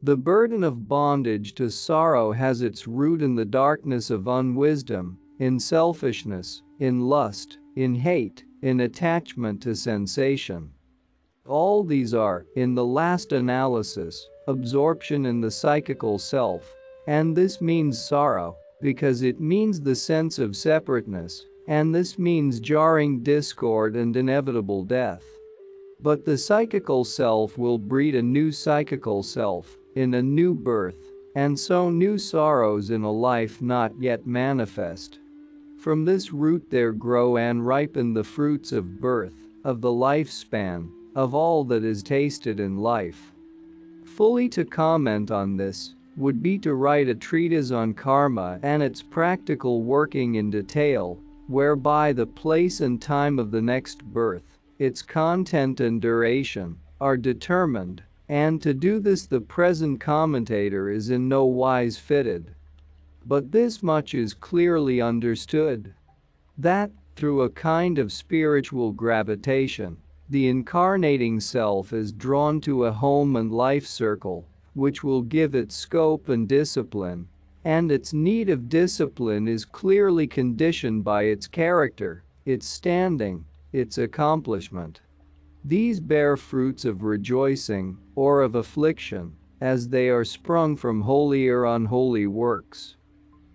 The burden of bondage to sorrow has its root in the darkness of unwisdom, in selfishness, in lust, in hate, in attachment to sensation. All these are, in the last analysis, absorption in the psychical self, and this means sorrow, because it means the sense of separateness, and this means jarring discord and inevitable death. But the psychical self will breed a new psychical self, in a new birth, and sow new sorrows in a life not yet manifest. From this root there grow and ripen the fruits of birth, of the lifespan, of all that is tasted in life. Fully to comment on this would be to write a treatise on karma and its practical working in detail, whereby the place and time of the next birth, its content and duration, are determined, and to do this the present commentator is in no wise fitted. But this much is clearly understood, that, through a kind of spiritual gravitation, the incarnating self is drawn to a home and life circle, which will give it scope and discipline, and its need of discipline is clearly conditioned by its character, its standing, its accomplishment. These bear fruits of rejoicing, or of affliction, as they are sprung from holy or unholy works.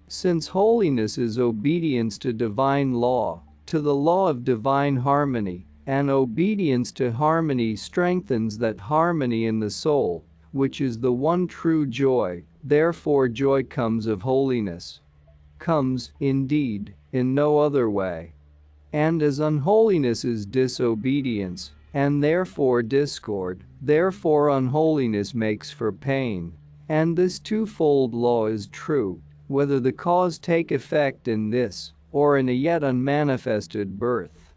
Since holiness is obedience to divine law, to the law of divine harmony, and obedience to harmony strengthens that harmony in the soul, which is the one true joy, therefore joy comes of holiness. Comes, indeed, in no other way. And as unholiness is disobedience, and therefore discord, therefore unholiness makes for pain. And this twofold law is true, whether the cause take effect in this, or in a yet unmanifested birth.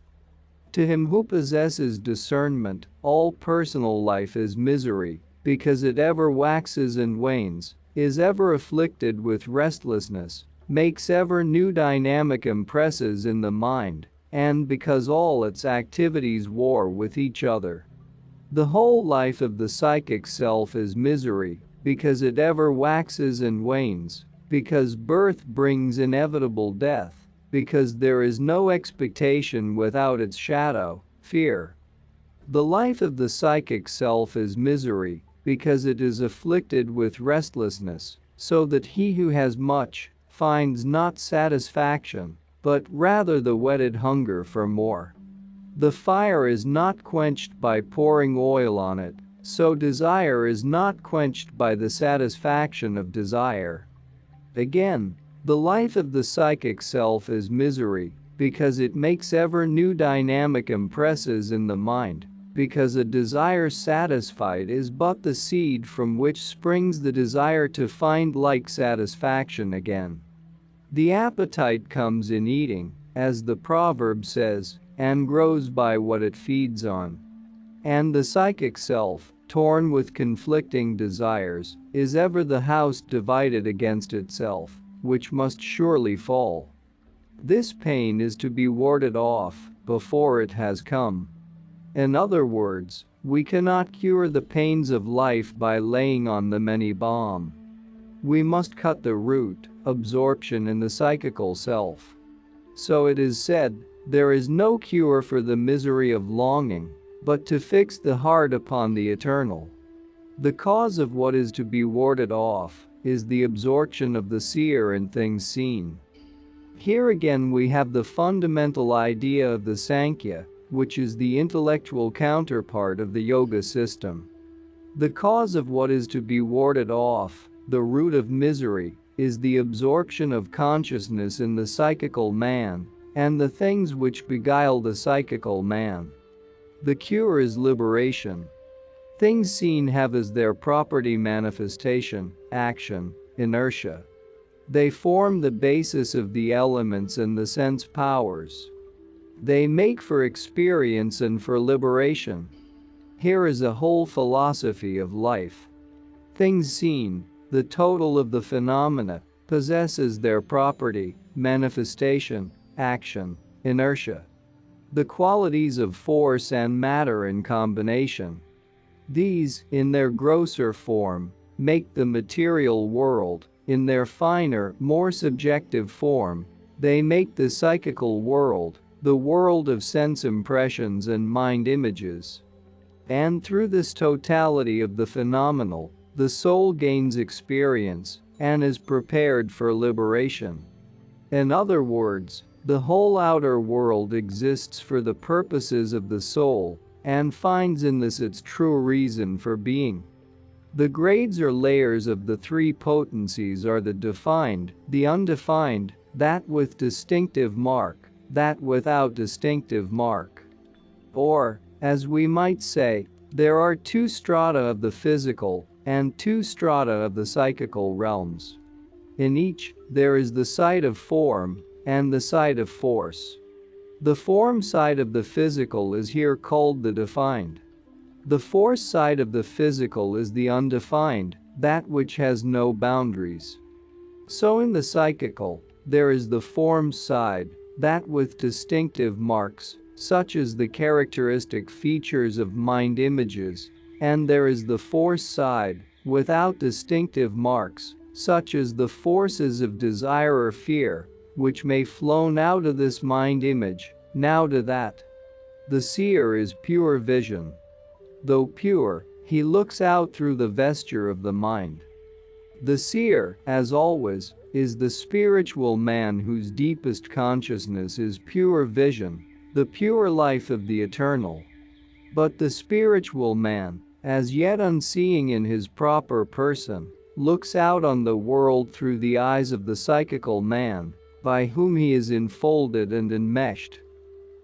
To him who possesses discernment, all personal life is misery, because it ever waxes and wanes, is ever afflicted with restlessness, makes ever new dynamic impresses in the mind, and because all its activities war with each other. The whole life of the psychic self is misery, because it ever waxes and wanes, because birth brings inevitable death, because there is no expectation without its shadow, fear. The life of the psychic self is misery, because it is afflicted with restlessness, so that he who has much finds not satisfaction, but rather the whetted hunger for more. The fire is not quenched by pouring oil on it, so desire is not quenched by the satisfaction of desire. Again, the life of the psychic self is misery, because it makes ever new dynamic impresses in the mind, because a desire satisfied is but the seed from which springs the desire to find like satisfaction again. The appetite comes in eating, as the proverb says, and grows by what it feeds on. And the psychic self, torn with conflicting desires, is ever the house divided against itself, which must surely fall. This pain is to be warded off before it has come. In other words, we cannot cure the pains of life by laying on them any balm. We must cut the root, absorption in the psychical self. So it is said, there is no cure for the misery of longing, but to fix the heart upon the eternal. The cause of what is to be warded off is the absorption of the seer in things seen. Here again we have the fundamental idea of the Sankhya, which is the intellectual counterpart of the yoga system. The cause of what is to be warded off, the root of misery, is the absorption of consciousness in the psychical man, and the things which beguile the psychical man. The cure is liberation. Things seen have as their property manifestation, action, inertia. They form the basis of the elements and the sense powers. They make for experience and for liberation. Here is a whole philosophy of life. Things seen, the total of the phenomena, possesses their property, manifestation, action, inertia. The qualities of force and matter in combination. These, in their grosser form, make the material world. In their finer, more subjective form, they make the psychical world, the world of sense impressions and mind images. And through this totality of the phenomenal, the soul gains experience and is prepared for liberation. In other words, the whole outer world exists for the purposes of the soul and finds in this its true reason for being. The grades or layers of the three potencies are the defined, the undefined, that with distinctive mark, that without distinctive mark. Or, as we might say, there are two strata of the physical and two strata of the psychical realms. In each, there is the side of form and the side of force. The form side of the physical is here called the defined. The force side of the physical is the undefined, that which has no boundaries. So in the psychical, there is the form side, that with distinctive marks, such as the characteristic features of mind images, and there is the force side, without distinctive marks, such as the forces of desire or fear, which may flow out of this mind image, now to that. The seer is pure vision. Though pure, he looks out through the vesture of the mind. The seer, as always, is the spiritual man whose deepest consciousness is pure vision, the pure life of the eternal. But the spiritual man, as yet unseeing in his proper person, looks out on the world through the eyes of the psychical man, by whom he is enfolded and enmeshed.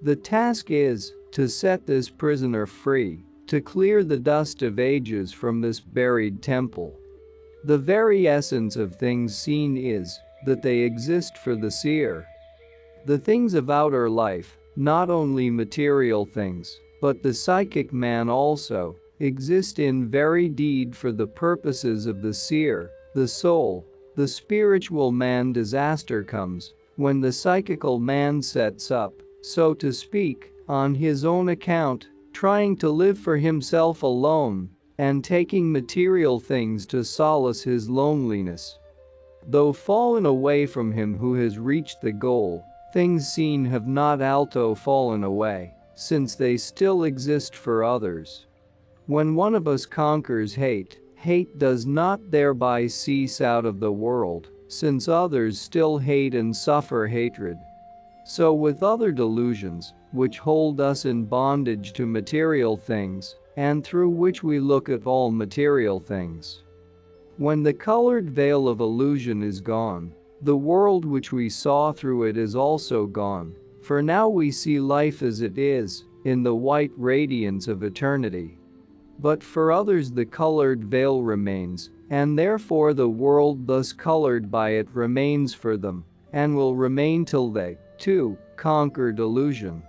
The task is to set this prisoner free, to clear the dust of ages from this buried temple. The very essence of things seen is that they exist for the seer. The things of outer life, not only material things, but the psychic man also, exist in very deed for the purposes of the seer, the soul. The spiritual man disaster comes when the psychical man sets up, so to speak, on his own account, trying to live for himself alone, and taking material things to solace his loneliness. Though fallen away from him who has reached the goal, things seen have not alto fallen away, since they still exist for others. When one of us conquers hate, hate does not thereby cease out of the world, since others still hate and suffer hatred. So with other delusions, which hold us in bondage to material things, and through which we look at all material things. When the colored veil of illusion is gone, the world which we saw through it is also gone, for now we see life as it is, in the white radiance of eternity. But for others the colored veil remains, and therefore the world thus colored by it remains for them, and will remain till they, too, conquer delusion.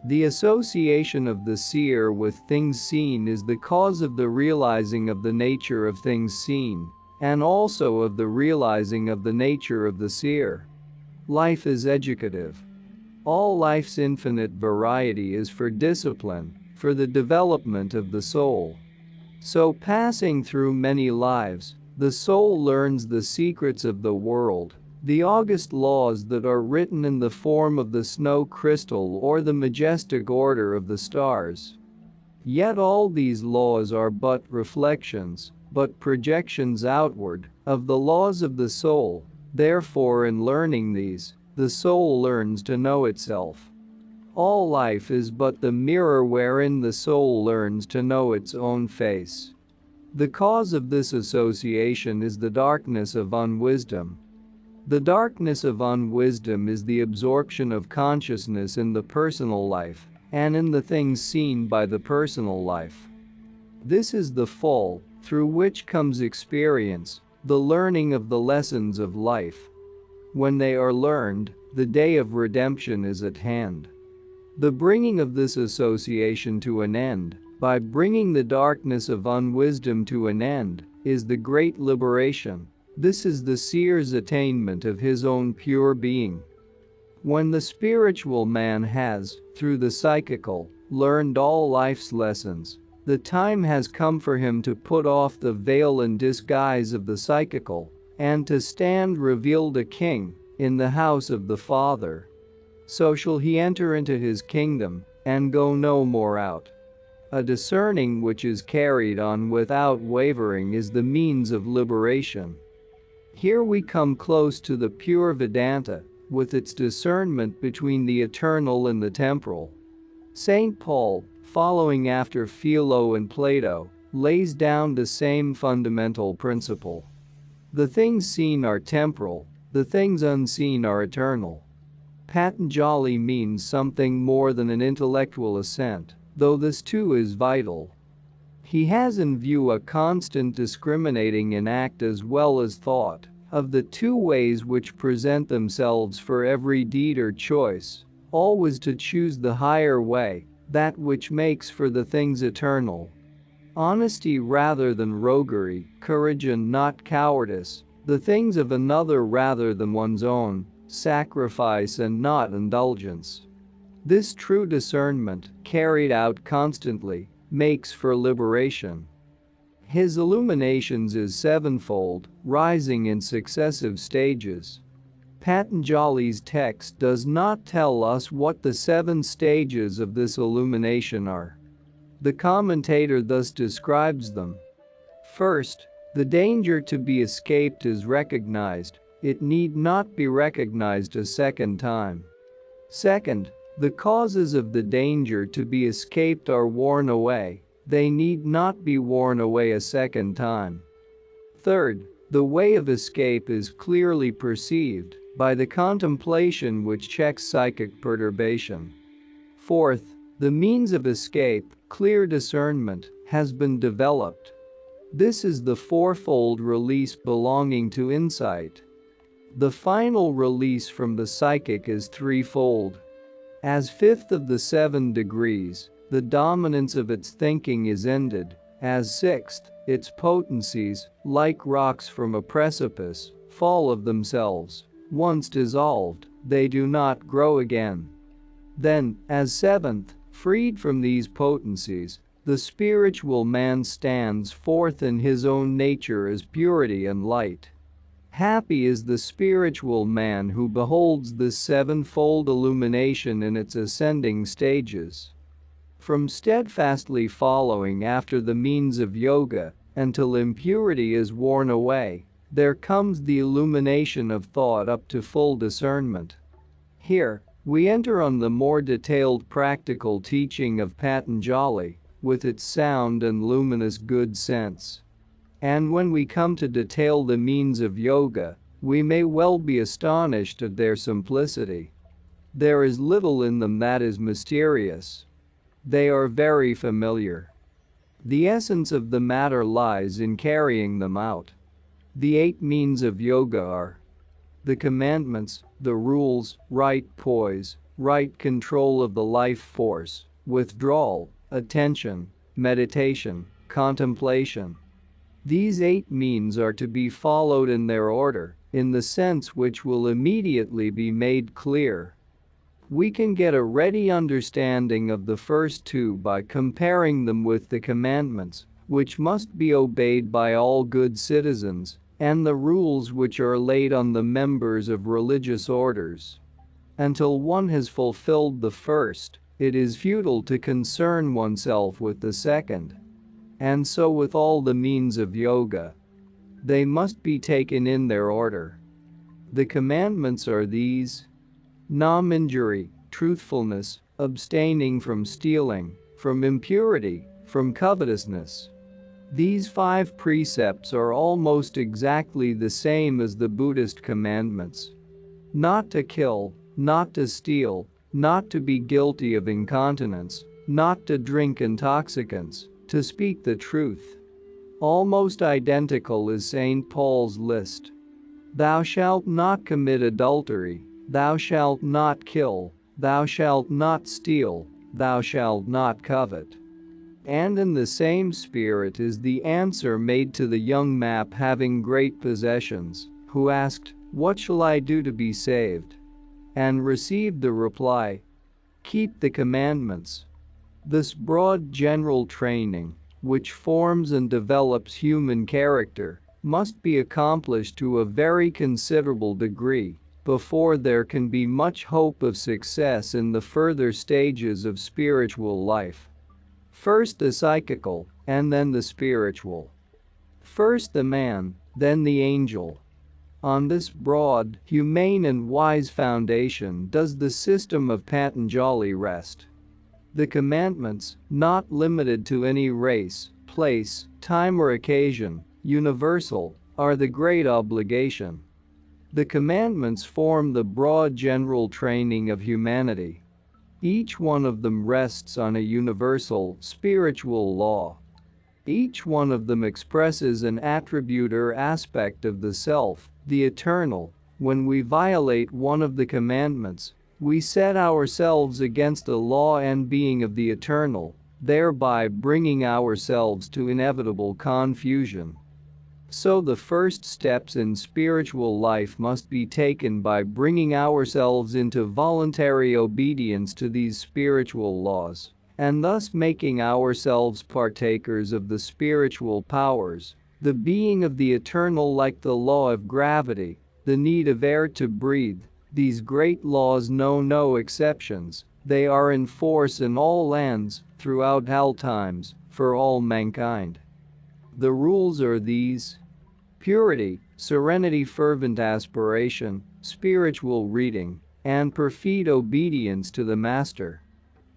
The association of the seer with things seen is the cause of the realizing of the nature of things seen, and also of the realizing of the nature of the seer. Life is educative. All life's infinite variety is for discipline, for the development of the soul. So passing through many lives, the soul learns the secrets of the world, the august laws that are written in the form of the snow crystal or the majestic order of the stars. Yet all these laws are but reflections, but projections outward, of the laws of the soul. Therefore in learning these, the soul learns to know itself. All life is but the mirror wherein the soul learns to know its own face. The cause of this association is the darkness of unwisdom. The darkness of unwisdom is the absorption of consciousness in the personal life, and in the things seen by the personal life. This is the fall, through which comes experience, the learning of the lessons of life. When they are learned, the day of redemption is at hand. The bringing of this association to an end, by bringing the darkness of unwisdom to an end, is the great liberation. This is the seer's attainment of his own pure being. When the spiritual man has, through the psychical, learned all life's lessons, the time has come for him to put off the veil and disguise of the psychical, and to stand revealed a king, in the house of the Father. So shall he enter into his kingdom, and go no more out. A discerning which is carried on without wavering is the means of liberation. Here we come close to the pure Vedanta, with its discernment between the eternal and the temporal. St. Paul, following after Philo and Plato, lays down the same fundamental principle. The things seen are temporal, the things unseen are eternal. Patanjali means something more than an intellectual assent, though this too is vital. He has in view a constant discriminating in act as well as thought, of the two ways which present themselves for every deed or choice, always to choose the higher way, that which makes for the things eternal. Honesty rather than roguery, courage and not cowardice, the things of another rather than one's own, sacrifice and not indulgence. This true discernment, carried out constantly, makes for liberation. His illuminations is sevenfold, rising in successive stages. Patanjali's text does not tell us what the 7 stages of this illumination are. The commentator thus describes them. First, the danger to be escaped is recognized, it need not be recognized a second time. Second, the causes of the danger to be escaped are worn away, they need not be worn away a second time. Third, the way of escape is clearly perceived by the contemplation which checks psychic perturbation. Fourth, the means of escape, clear discernment, has been developed. This is the fourfold release belonging to insight. The final release from the psychic is threefold. As fifth of the 7 degrees, the dominance of its thinking is ended. As sixth, its potencies, like rocks from a precipice, fall of themselves. Once dissolved, they do not grow again. Then, as seventh, freed from these potencies, the spiritual man stands forth in his own nature as purity and light. Happy is the spiritual man who beholds this sevenfold illumination in its ascending stages. From steadfastly following after the means of yoga, until impurity is worn away, there comes the illumination of thought up to full discernment. Here, we enter on the more detailed practical teaching of Patanjali, with its sound and luminous good sense. And when we come to detail the means of yoga, we may well be astonished at their simplicity. There is little in them that is mysterious. They are very familiar. The essence of the matter lies in carrying them out. The 8 means of yoga are the commandments, the rules, right poise, right control of the life force, withdrawal, attention, meditation, contemplation. These 8 means are to be followed in their order, in the sense which will immediately be made clear. We can get a ready understanding of the first 2 by comparing them with the commandments, which must be obeyed by all good citizens, and the rules which are laid on the members of religious orders. Until one has fulfilled the first, it is futile to concern oneself with the second. And so with all the means of yoga. They must be taken in their order. The commandments are these: non-injury, truthfulness, abstaining from stealing, from impurity, from covetousness. These 5 precepts are almost exactly the same as the Buddhist commandments. Not to kill, not to steal, not to be guilty of incontinence, not to drink intoxicants, to speak the truth. Almost identical is St. Paul's list. Thou shalt not commit adultery, thou shalt not kill, thou shalt not steal, thou shalt not covet. And in the same spirit is the answer made to the young map having great possessions, who asked, "What shall I do to be saved?" and received the reply, "Keep the commandments." This broad general training, which forms and develops human character, must be accomplished to a very considerable degree before there can be much hope of success in the further stages of spiritual life. First the psychical, and then the spiritual. First the man, then the angel. On this broad, humane and wise foundation does the system of Patanjali rest. The commandments, not limited to any race, place, time or occasion, universal, are the great obligation. The commandments form the broad general training of humanity. Each one of them rests on a universal, spiritual law. Each one of them expresses an attribute or aspect of the self, the eternal. When we violate one of the commandments, we set ourselves against the law and being of the eternal, thereby bringing ourselves to inevitable confusion. So the first steps in spiritual life must be taken by bringing ourselves into voluntary obedience to these spiritual laws, and thus making ourselves partakers of the spiritual powers, the being of the eternal like the law of gravity, the need of air to breathe. These great laws know no exceptions, they are in force in all lands, throughout all times, for all mankind. The rules are these: purity, serenity, fervent aspiration, spiritual reading, and perfect obedience to the Master.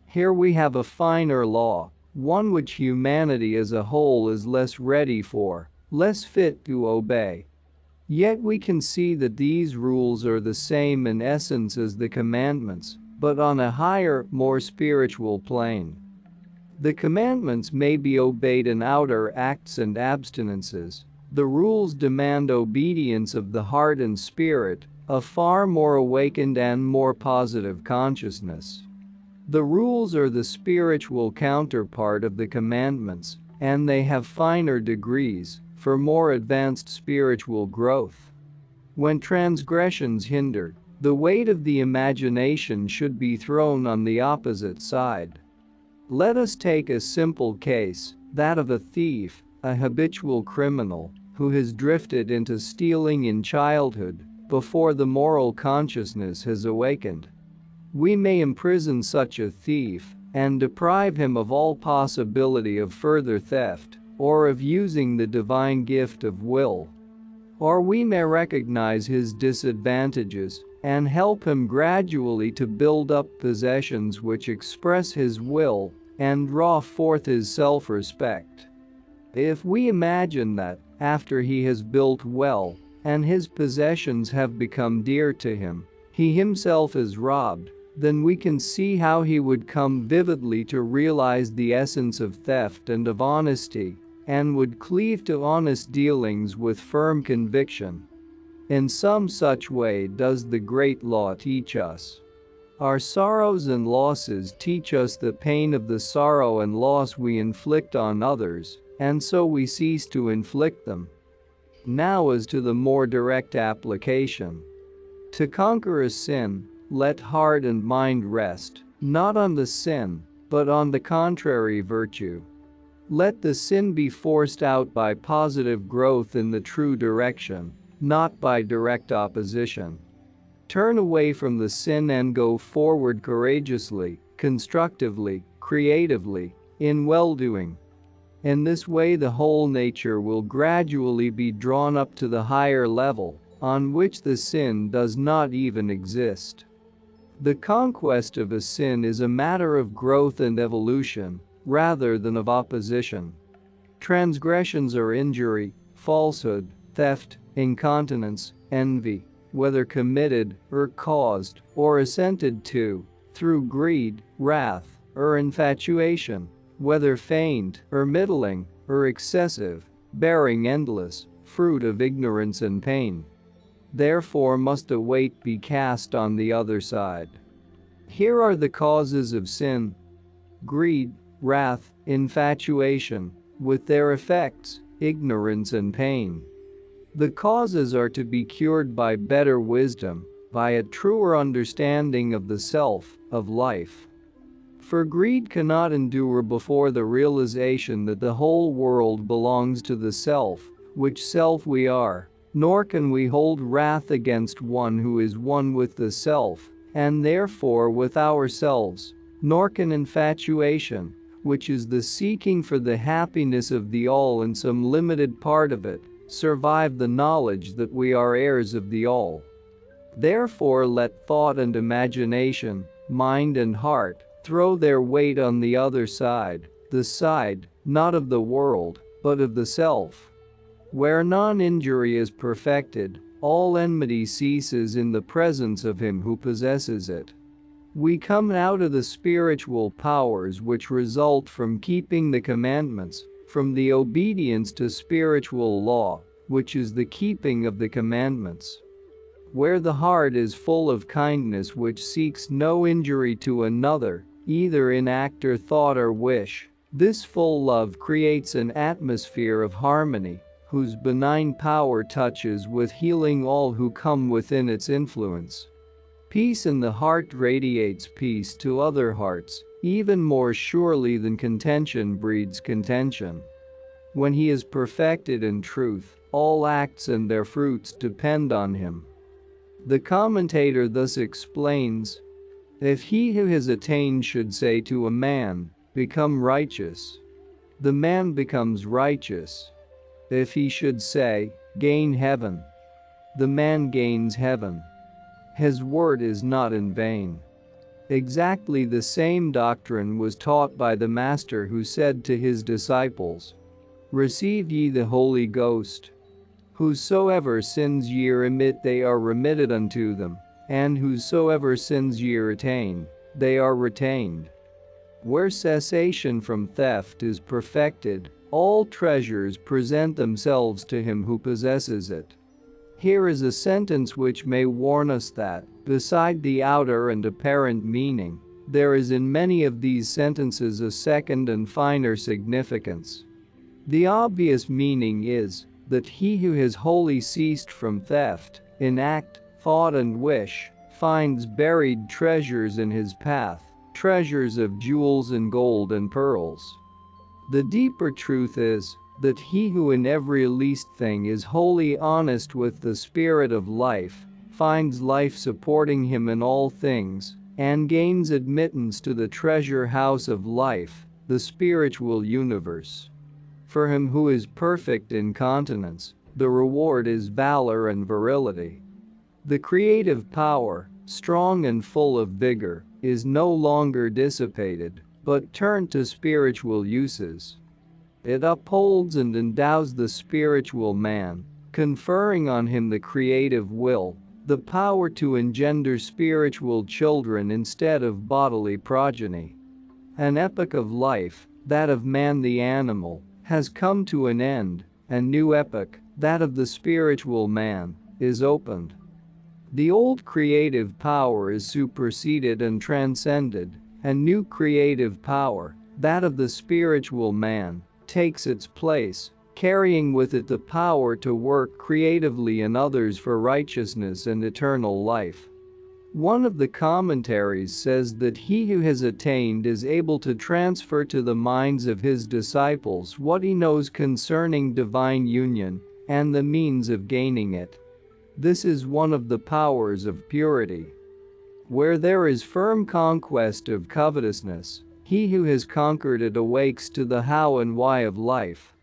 Here we have a finer law, one which humanity as a whole is less ready for, less fit to obey. Yet we can see that these rules are the same in essence as the commandments, but on a higher, more spiritual plane. The commandments may be obeyed in outer acts and abstinences. The rules demand obedience of the heart and spirit, a far more awakened and more positive consciousness. The rules are the spiritual counterpart of the commandments, and they have finer degrees for more advanced spiritual growth. When transgressions hinder, the weight of the imagination should be thrown on the opposite side. Let us take a simple case, that of a thief, a habitual criminal, who has drifted into stealing in childhood before the moral consciousness has awakened. We may imprison such a thief and deprive him of all possibility of further theft or of using the divine gift of will. Or we may recognize his disadvantages and help him gradually to build up possessions which express his will and draw forth his self-respect. If we imagine that, after he has built well, and his possessions have become dear to him, he himself is robbed, then we can see how he would come vividly to realize the essence of theft and of honesty, and would cleave to honest dealings with firm conviction. In some such way does the great law teach us. Our sorrows and losses teach us the pain of the sorrow and loss we inflict on others, and so we cease to inflict them. Now as to the more direct application. To conquer a sin, let heart and mind rest, not on the sin, but on the contrary virtue. Let the sin be forced out by positive growth in the true direction, not by direct opposition. Turn away from the sin and go forward courageously, constructively, creatively, in well-doing. In this way the whole nature will gradually be drawn up to the higher level, on which the sin does not even exist. The conquest of a sin is a matter of growth and evolution, rather than of opposition. Transgressions are injury, falsehood, theft, incontinence, envy, whether committed or caused or assented to, through greed, wrath, or infatuation, whether feigned or middling or excessive, bearing endless fruit of ignorance and pain. Therefore must a weight be cast on the other side. Here are the causes of sin: greed, wrath, infatuation, with their effects, ignorance and pain. The causes are to be cured by better wisdom, by a truer understanding of the self, of life. For greed cannot endure before the realization that the whole world belongs to the self, which self we are, nor can we hold wrath against one who is one with the self, and therefore with ourselves, nor can infatuation, which is the seeking for the happiness of the all in some limited part of it, survive the knowledge that we are heirs of the all. Therefore let thought and imagination, mind and heart, throw their weight on the other side, the side, not of the world, but of the self. Where non-injury is perfected, all enmity ceases in the presence of him who possesses it. We come out of the spiritual powers which result from keeping the commandments, from the obedience to spiritual law, which is the keeping of the commandments. Where the heart is full of kindness which seeks no injury to another, either in act or thought or wish, this full love creates an atmosphere of harmony, whose benign power touches with healing all who come within its influence. Peace in the heart radiates peace to other hearts, even more surely than contention breeds contention. When he is perfected in truth, all acts and their fruits depend on him. The commentator thus explains: if he who has attained should say to a man, "Become righteous," the man becomes righteous. If he should say, "Gain heaven," the man gains heaven. His word is not in vain. Exactly the same doctrine was taught by the Master, who said to his disciples, "Receive ye the Holy Ghost. Whosoever sins ye remit, they are remitted unto them, and whosoever sins ye retain, they are retained." Where cessation from theft is perfected, all treasures present themselves to him who possesses it. Here is a sentence which may warn us that, beside the outer and apparent meaning, there is in many of these sentences a second and finer significance. The obvious meaning is that he who has wholly ceased from theft, in act, thought and wish, finds buried treasures in his path, treasures of jewels and gold and pearls. The deeper truth is that he who in every least thing is wholly honest with the spirit of life, finds life supporting him in all things, and gains admittance to the treasure house of life, the spiritual universe. For him who is perfect in continence, the reward is valor and virility. The creative power, strong and full of vigor, is no longer dissipated, but turned to spiritual uses. It upholds and endows the spiritual man, conferring on him the creative will, the power to engender spiritual children instead of bodily progeny. An epoch of life, that of man the animal, has come to an end. A new epoch, that of the spiritual man, is opened. The old creative power is superseded and transcended. A new creative power, that of the spiritual man, takes its place, carrying with it the power to work creatively in others for righteousness and eternal life. One of the commentaries says that he who has attained is able to transfer to the minds of his disciples what he knows concerning divine union and the means of gaining it. This is one of the powers of purity. Where there is firm conquest of covetousness, he who has conquered it awakes to the how and why of life.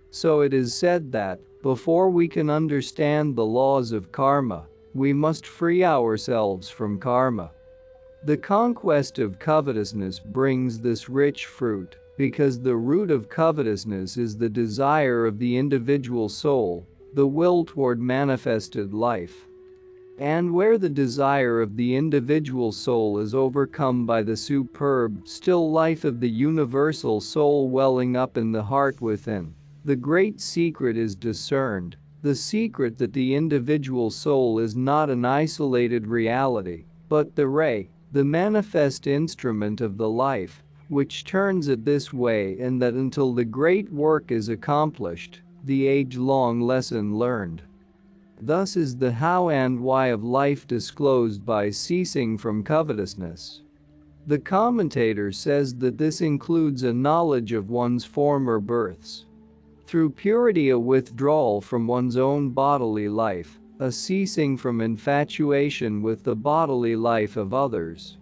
So it is said that, before we can understand the laws of karma, we must free ourselves from karma. The conquest of covetousness brings this rich fruit, because the root of covetousness is the desire of the individual soul, the will toward manifested life. And where the desire of the individual soul is overcome by the superb, still life of the universal soul welling up in the heart within, the great secret is discerned, the secret that the individual soul is not an isolated reality, but the ray, the manifest instrument of the life, which turns it this way, and that until the great work is accomplished, the age-long lesson learned. Thus is the how and why of life disclosed by ceasing from covetousness. The commentator says that this includes a knowledge of one's former births. Through purity, a withdrawal from one's own bodily life, a ceasing from infatuation with the bodily life of others.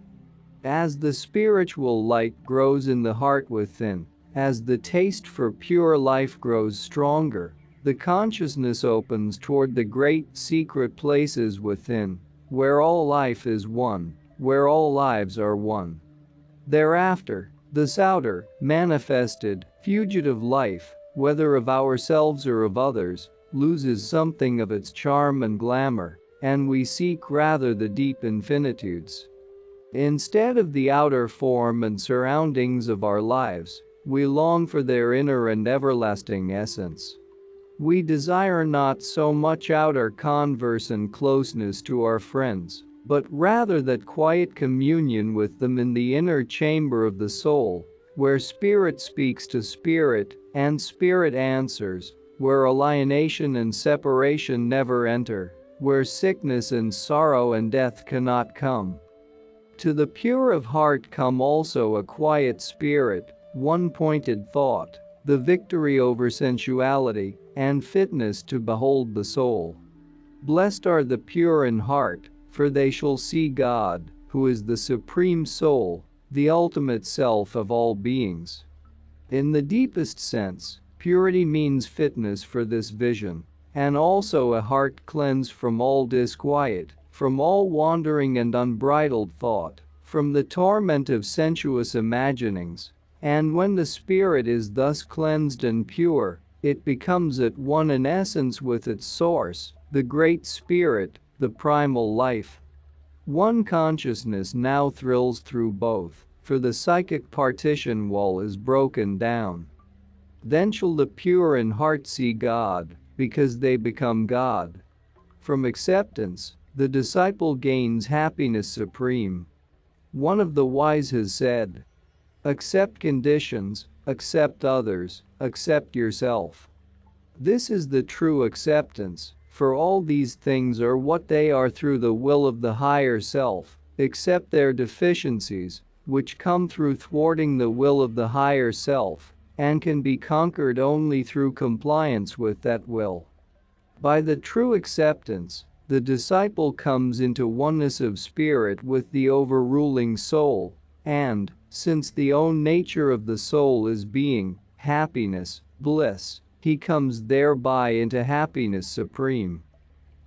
As the spiritual light grows in the heart within, as the taste for pure life grows stronger, the consciousness opens toward the great secret places within, where all life is one, where all lives are one. Thereafter, this outer, manifested, fugitive life, whether of ourselves or of others, loses something of its charm and glamour, and we seek rather the deep infinitudes. Instead of the outer form and surroundings of our lives, we long for their inner and everlasting essence. We desire not so much outer converse and closeness to our friends, but rather that quiet communion with them in the inner chamber of the soul, where spirit speaks to spirit, and spirit answers, where alienation and separation never enter, where sickness and sorrow and death cannot come. To the pure of heart come also a quiet spirit, one-pointed thought, the victory over sensuality, and fitness to behold the soul. Blessed are the pure in heart, for they shall see God, who is the supreme soul, the ultimate self of all beings. In the deepest sense, purity means fitness for this vision, and also a heart cleansed from all disquiet, from all wandering and unbridled thought, from the torment of sensuous imaginings. And when the spirit is thus cleansed and pure, it becomes at one in essence with its source, the great spirit, the primal life. One consciousness now thrills through both, for the psychic partition wall is broken down. Then shall the pure in heart see God, because they become God. From acceptance, the disciple gains happiness supreme. One of the wise has said, "Accept conditions, accept others, accept yourself." This is the true acceptance, for all these things are what they are through the will of the higher self, except their deficiencies, which come through thwarting the will of the higher self, and can be conquered only through compliance with that will. By the true acceptance, the disciple comes into oneness of spirit with the overruling soul, and, since the own nature of the soul is being, happiness, bliss, he comes thereby into happiness supreme.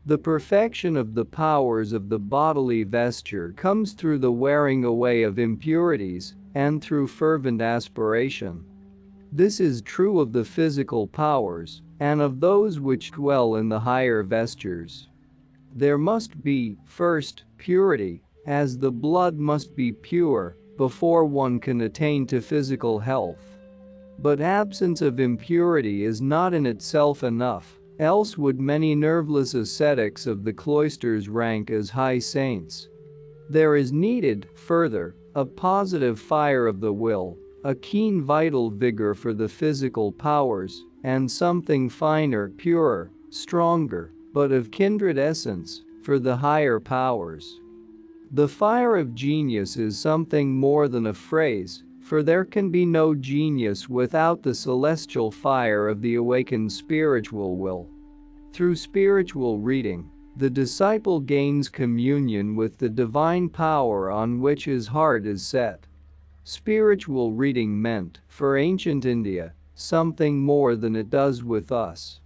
The perfection of the powers of the bodily vesture comes through the wearing away of impurities, and through fervent aspiration. This is true of the physical powers, and of those which dwell in the higher vestures. There must be, first, purity, as the blood must be pure, before one can attain to physical health. But absence of impurity is not in itself enough, else would many nerveless ascetics of the cloisters rank as high saints. There is needed, further, a positive fire of the will, a keen vital vigor for the physical powers, and something finer, purer, stronger, but of kindred essence, for the higher powers. The fire of genius is something more than a phrase, for there can be no genius without the celestial fire of the awakened spiritual will. Through spiritual reading, the disciple gains communion with the divine power on which his heart is set. Spiritual reading meant, for ancient India, something more than it does with us.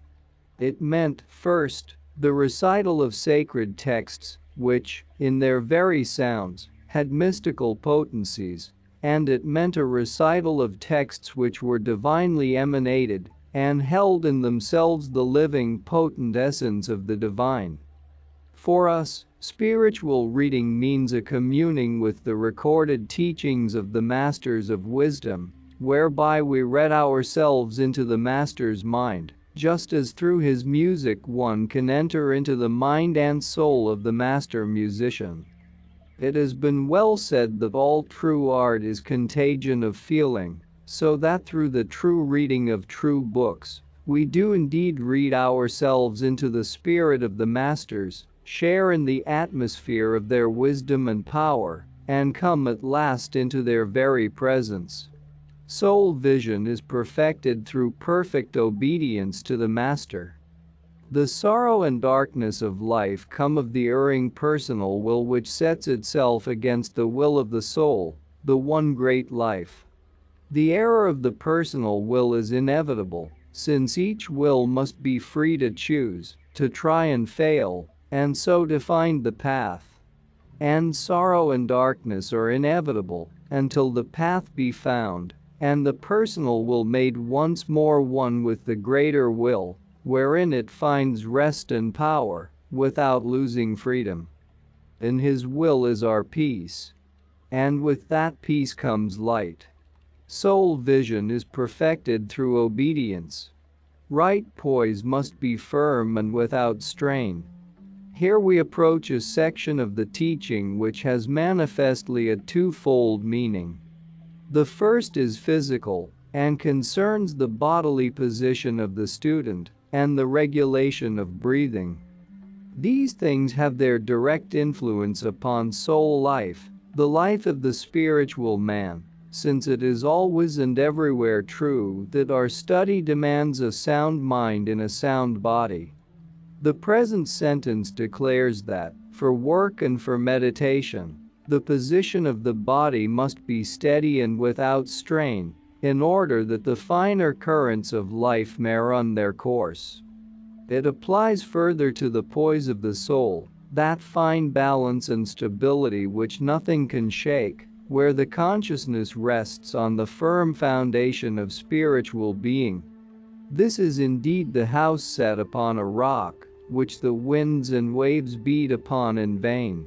It meant, first, the recital of sacred texts, which, in their very sounds, had mystical potencies, and it meant a recital of texts which were divinely emanated, and held in themselves the living, potent essence of the divine. For us, Spiritual reading means a communing with the recorded teachings of the Masters of Wisdom, whereby we read ourselves into the Master's mind, just as through his music one can enter into the mind and soul of the Master musician. It has been well said that all true art is contagion of feeling, so that through the true reading of true books, we do indeed read ourselves into the spirit of the Masters, share in the atmosphere of their wisdom and power, and come at last into their very presence. Soul vision is perfected through perfect obedience to the Master. The sorrow and darkness of life come of the erring personal will which sets itself against the will of the soul, the one great life. The error of the personal will is inevitable, since each will must be free to choose, to try and fail, and so to find the path. And sorrow and darkness are inevitable, until the path be found, and the personal will made once more one with the greater will, wherein it finds rest and power, without losing freedom. In his will is our peace. And with that peace comes light. Soul vision is perfected through obedience. Right poise must be firm and without strain. Here we approach a section of the teaching which has manifestly a twofold meaning. The first is physical, and concerns the bodily position of the student, and the regulation of breathing. These things have their direct influence upon soul life, the life of the spiritual man, since it is always and everywhere true that our study demands a sound mind in a sound body. The present sentence declares that, for work and for meditation, the position of the body must be steady and without strain, in order that the finer currents of life may run their course. It applies further to the poise of the soul, that fine balance and stability which nothing can shake, where the consciousness rests on the firm foundation of spiritual being. This is indeed the house set upon a rock, which the winds and waves beat upon in vain.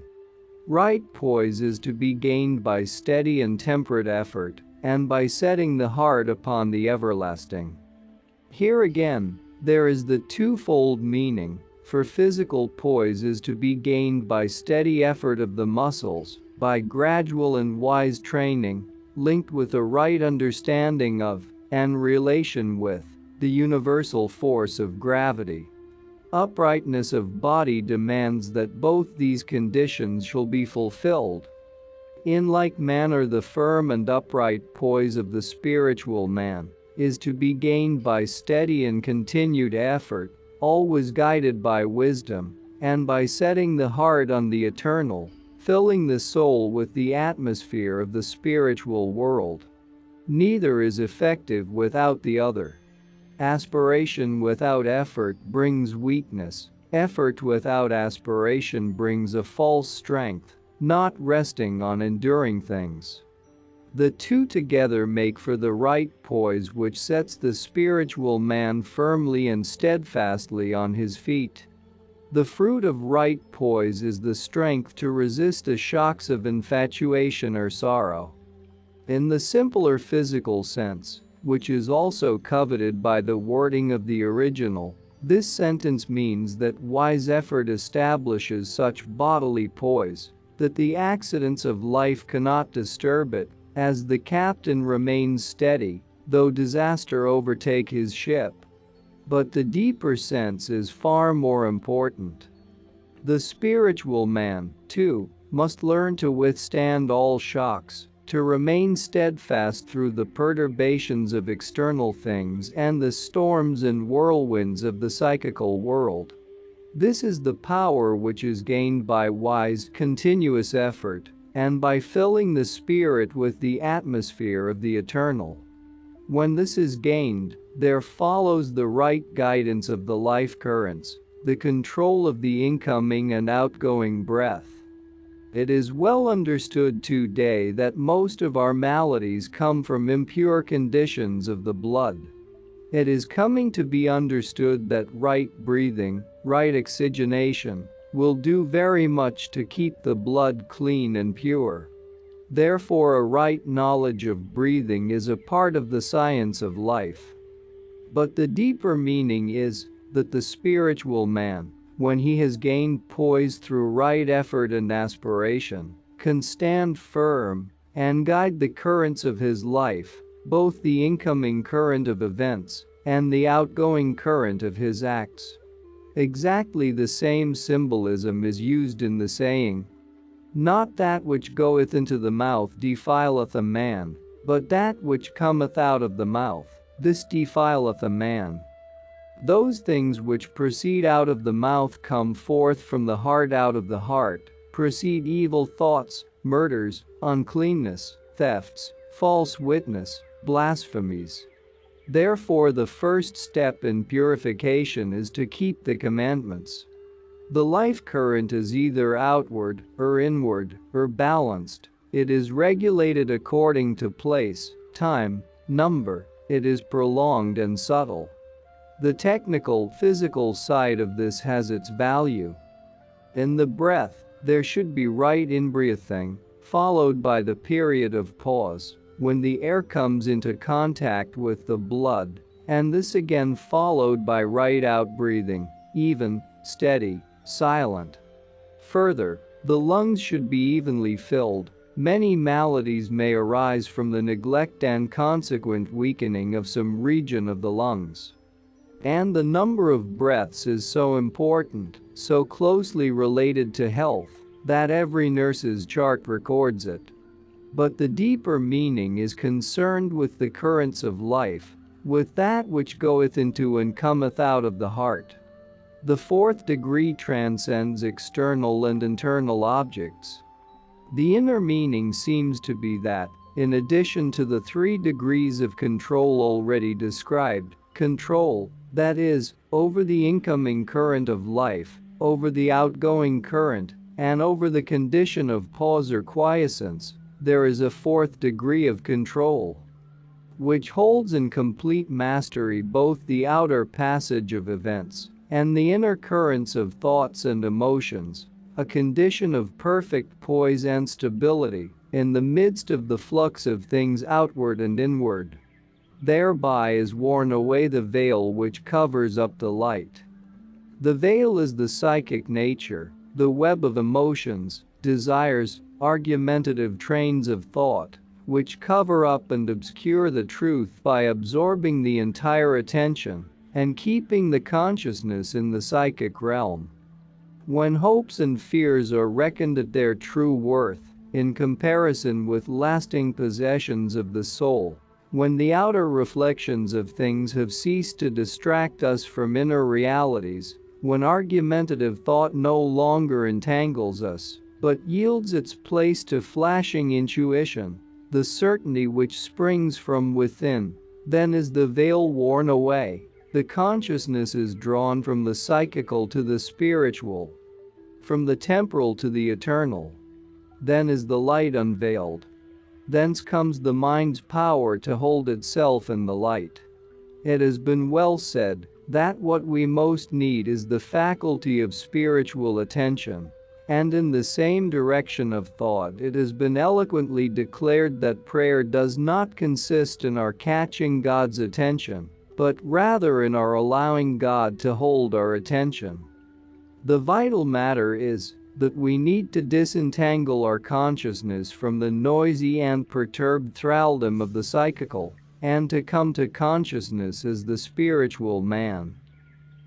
Right poise is to be gained by steady and temperate effort, and by setting the heart upon the everlasting. Here again, there is the twofold meaning, for physical poise is to be gained by steady effort of the muscles, by gradual and wise training, linked with a right understanding of, and relation with, the universal force of gravity. Uprightness of body demands that both these conditions shall be fulfilled. In like manner, the firm and upright poise of the spiritual man is to be gained by steady and continued effort, always guided by wisdom, and by setting the heart on the eternal, filling the soul with the atmosphere of the spiritual world. Neither is effective without the other. Aspiration without effort brings weakness, effort without aspiration brings a false strength, not resting on enduring things. The two together make for the right poise which sets the spiritual man firmly and steadfastly on his feet. The fruit of right poise is the strength to resist the shocks of infatuation or sorrow. In the simpler physical sense, which is also coveted by the wording of the original, this sentence means that wise effort establishes such bodily poise that the accidents of life cannot disturb it, as the captain remains steady, though disaster overtake his ship. But the deeper sense is far more important. The spiritual man, too, must learn to withstand all shocks, to remain steadfast through the perturbations of external things and the storms and whirlwinds of the psychical world. This is the power which is gained by wise, continuous effort, and by filling the spirit with the atmosphere of the eternal. When this is gained, there follows the right guidance of the life currents, the control of the incoming and outgoing breath. It is well understood today that most of our maladies come from impure conditions of the blood. It is coming to be understood that right breathing, right oxygenation, will do very much to keep the blood clean and pure. Therefore, a right knowledge of breathing is a part of the science of life. But the deeper meaning is that the spiritual man, when he has gained poise through right effort and aspiration, can stand firm and guide the currents of his life, both the incoming current of events and the outgoing current of his acts. Exactly the same symbolism is used in the saying, "Not that which goeth into the mouth defileth a man, but that which cometh out of the mouth, this defileth a man." Those things which proceed out of the mouth come forth from the heart. Out of the heart proceed evil thoughts, murders, uncleanness, thefts, false witness, blasphemies. Therefore, the first step in purification is to keep the commandments. The life current is either outward or inward or balanced. It is regulated according to place, time, number. It is prolonged and subtle. The technical, physical side of this has its value. In the breath, there should be right in-breathing, followed by the period of pause, when the air comes into contact with the blood, and this again followed by right out-breathing, even, steady, silent. Further, the lungs should be evenly filled. Many maladies may arise from the neglect and consequent weakening of some region of the lungs. And the number of breaths is so important, so closely related to health, that every nurse's chart records it. But the deeper meaning is concerned with the currents of life, with that which goeth into and cometh out of the heart. The fourth degree transcends external and internal objects. The inner meaning seems to be that, in addition to the 3 degrees of control already described, control, that is, over the incoming current of life, over the outgoing current, and over the condition of pause or quiescence, there is a 4th degree of control, which holds in complete mastery both the outer passage of events and the inner currents of thoughts and emotions, a condition of perfect poise and stability in the midst of the flux of things outward and inward. Thereby is worn away the veil which covers up the light. The veil is the psychic nature, the web of emotions, desires, argumentative trains of thought, which cover up and obscure the truth by absorbing the entire attention and keeping the consciousness in the psychic realm. When hopes and fears are reckoned at their true worth, in comparison with lasting possessions of the soul, when the outer reflections of things have ceased to distract us from inner realities, when argumentative thought no longer entangles us, but yields its place to flashing intuition, the certainty which springs from within, then is the veil worn away. The consciousness is drawn from the psychical to the spiritual, from the temporal to the eternal. Then is the light unveiled. Thence comes the mind's power to hold itself in the light. It has been well said that what we most need is the faculty of spiritual attention. And in the same direction of thought, it has been eloquently declared that prayer does not consist in our catching God's attention, but rather in our allowing God to hold our attention. The vital matter is that we need to disentangle our consciousness from the noisy and perturbed thraldom of the psychical, and to come to consciousness as the spiritual man.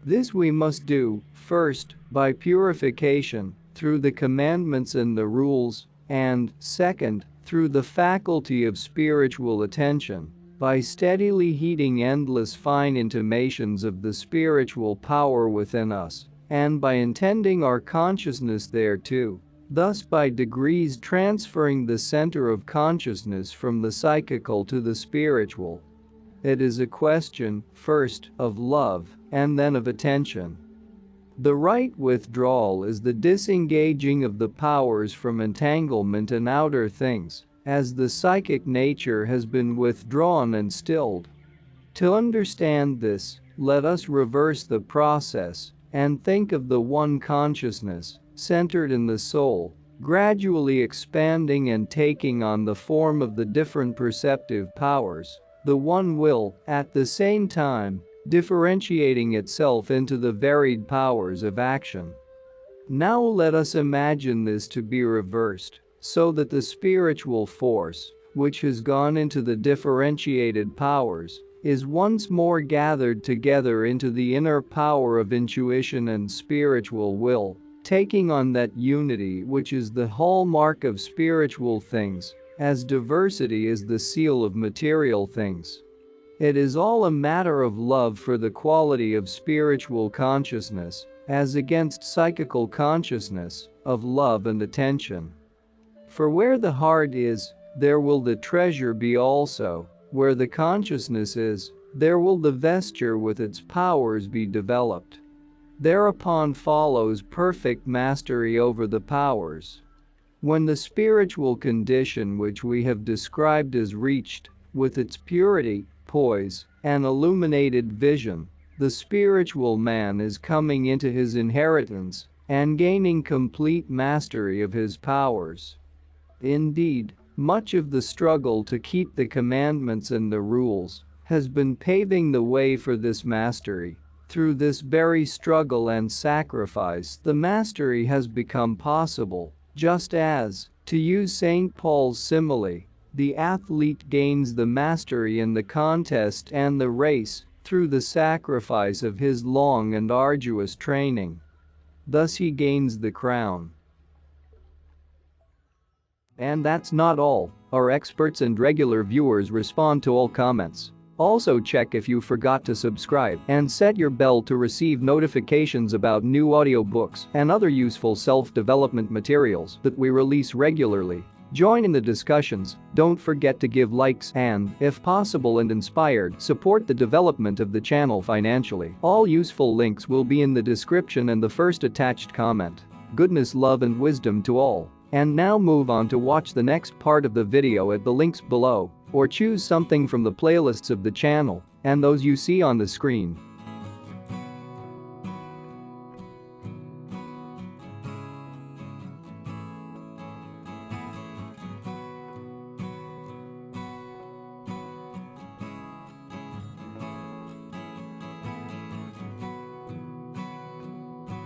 This we must do, first, by purification, through the commandments and the rules, and, second, through the faculty of spiritual attention, by steadily heeding endless fine intimations of the spiritual power within us, and by intending our consciousness thereto, thus by degrees transferring the center of consciousness from the psychical to the spiritual. It is a question, first, of love, and then of attention. The right withdrawal is the disengaging of the powers from entanglement in outer things, as the psychic nature has been withdrawn and stilled. To understand this, let us reverse the process and think of the one consciousness, centered in the soul, gradually expanding and taking on the form of the different perceptive powers, the one will, at the same time, differentiating itself into the varied powers of action. Now let us imagine this to be reversed, so that the spiritual force, which has gone into the differentiated powers, is once more gathered together into the inner power of intuition and spiritual will, taking on that unity which is the hallmark of spiritual things, as diversity is the seal of material things. It is all a matter of love for the quality of spiritual consciousness, as against psychical consciousness, of love and attention. For where the heart is, there will the treasure be also, where the consciousness is, there will the vesture with its powers be developed. Thereupon follows perfect mastery over the powers. When the spiritual condition which we have described is reached, with its purity, poise, and illuminated vision, the spiritual man is coming into his inheritance and gaining complete mastery of his powers. Indeed, much of the struggle to keep the commandments and the rules has been paving the way for this mastery. Through this very struggle and sacrifice, the mastery has become possible, just as, to use St. Paul's simile, the athlete gains the mastery in the contest and the race through the sacrifice of his long and arduous training. Thus he gains the crown. And that's not all. Our experts and regular viewers respond to all comments. Also check if you forgot to subscribe and set your bell to receive notifications about new audiobooks and other useful self-development materials that we release regularly. Join in the discussions, don't forget to give likes and, if possible and inspired, support the development of the channel financially. All useful links will be in the description and the first attached comment. Goodness, love and wisdom to all. And now move on to watch the next part of the video at the links below, or choose something from the playlists of the channel and those you see on the screen.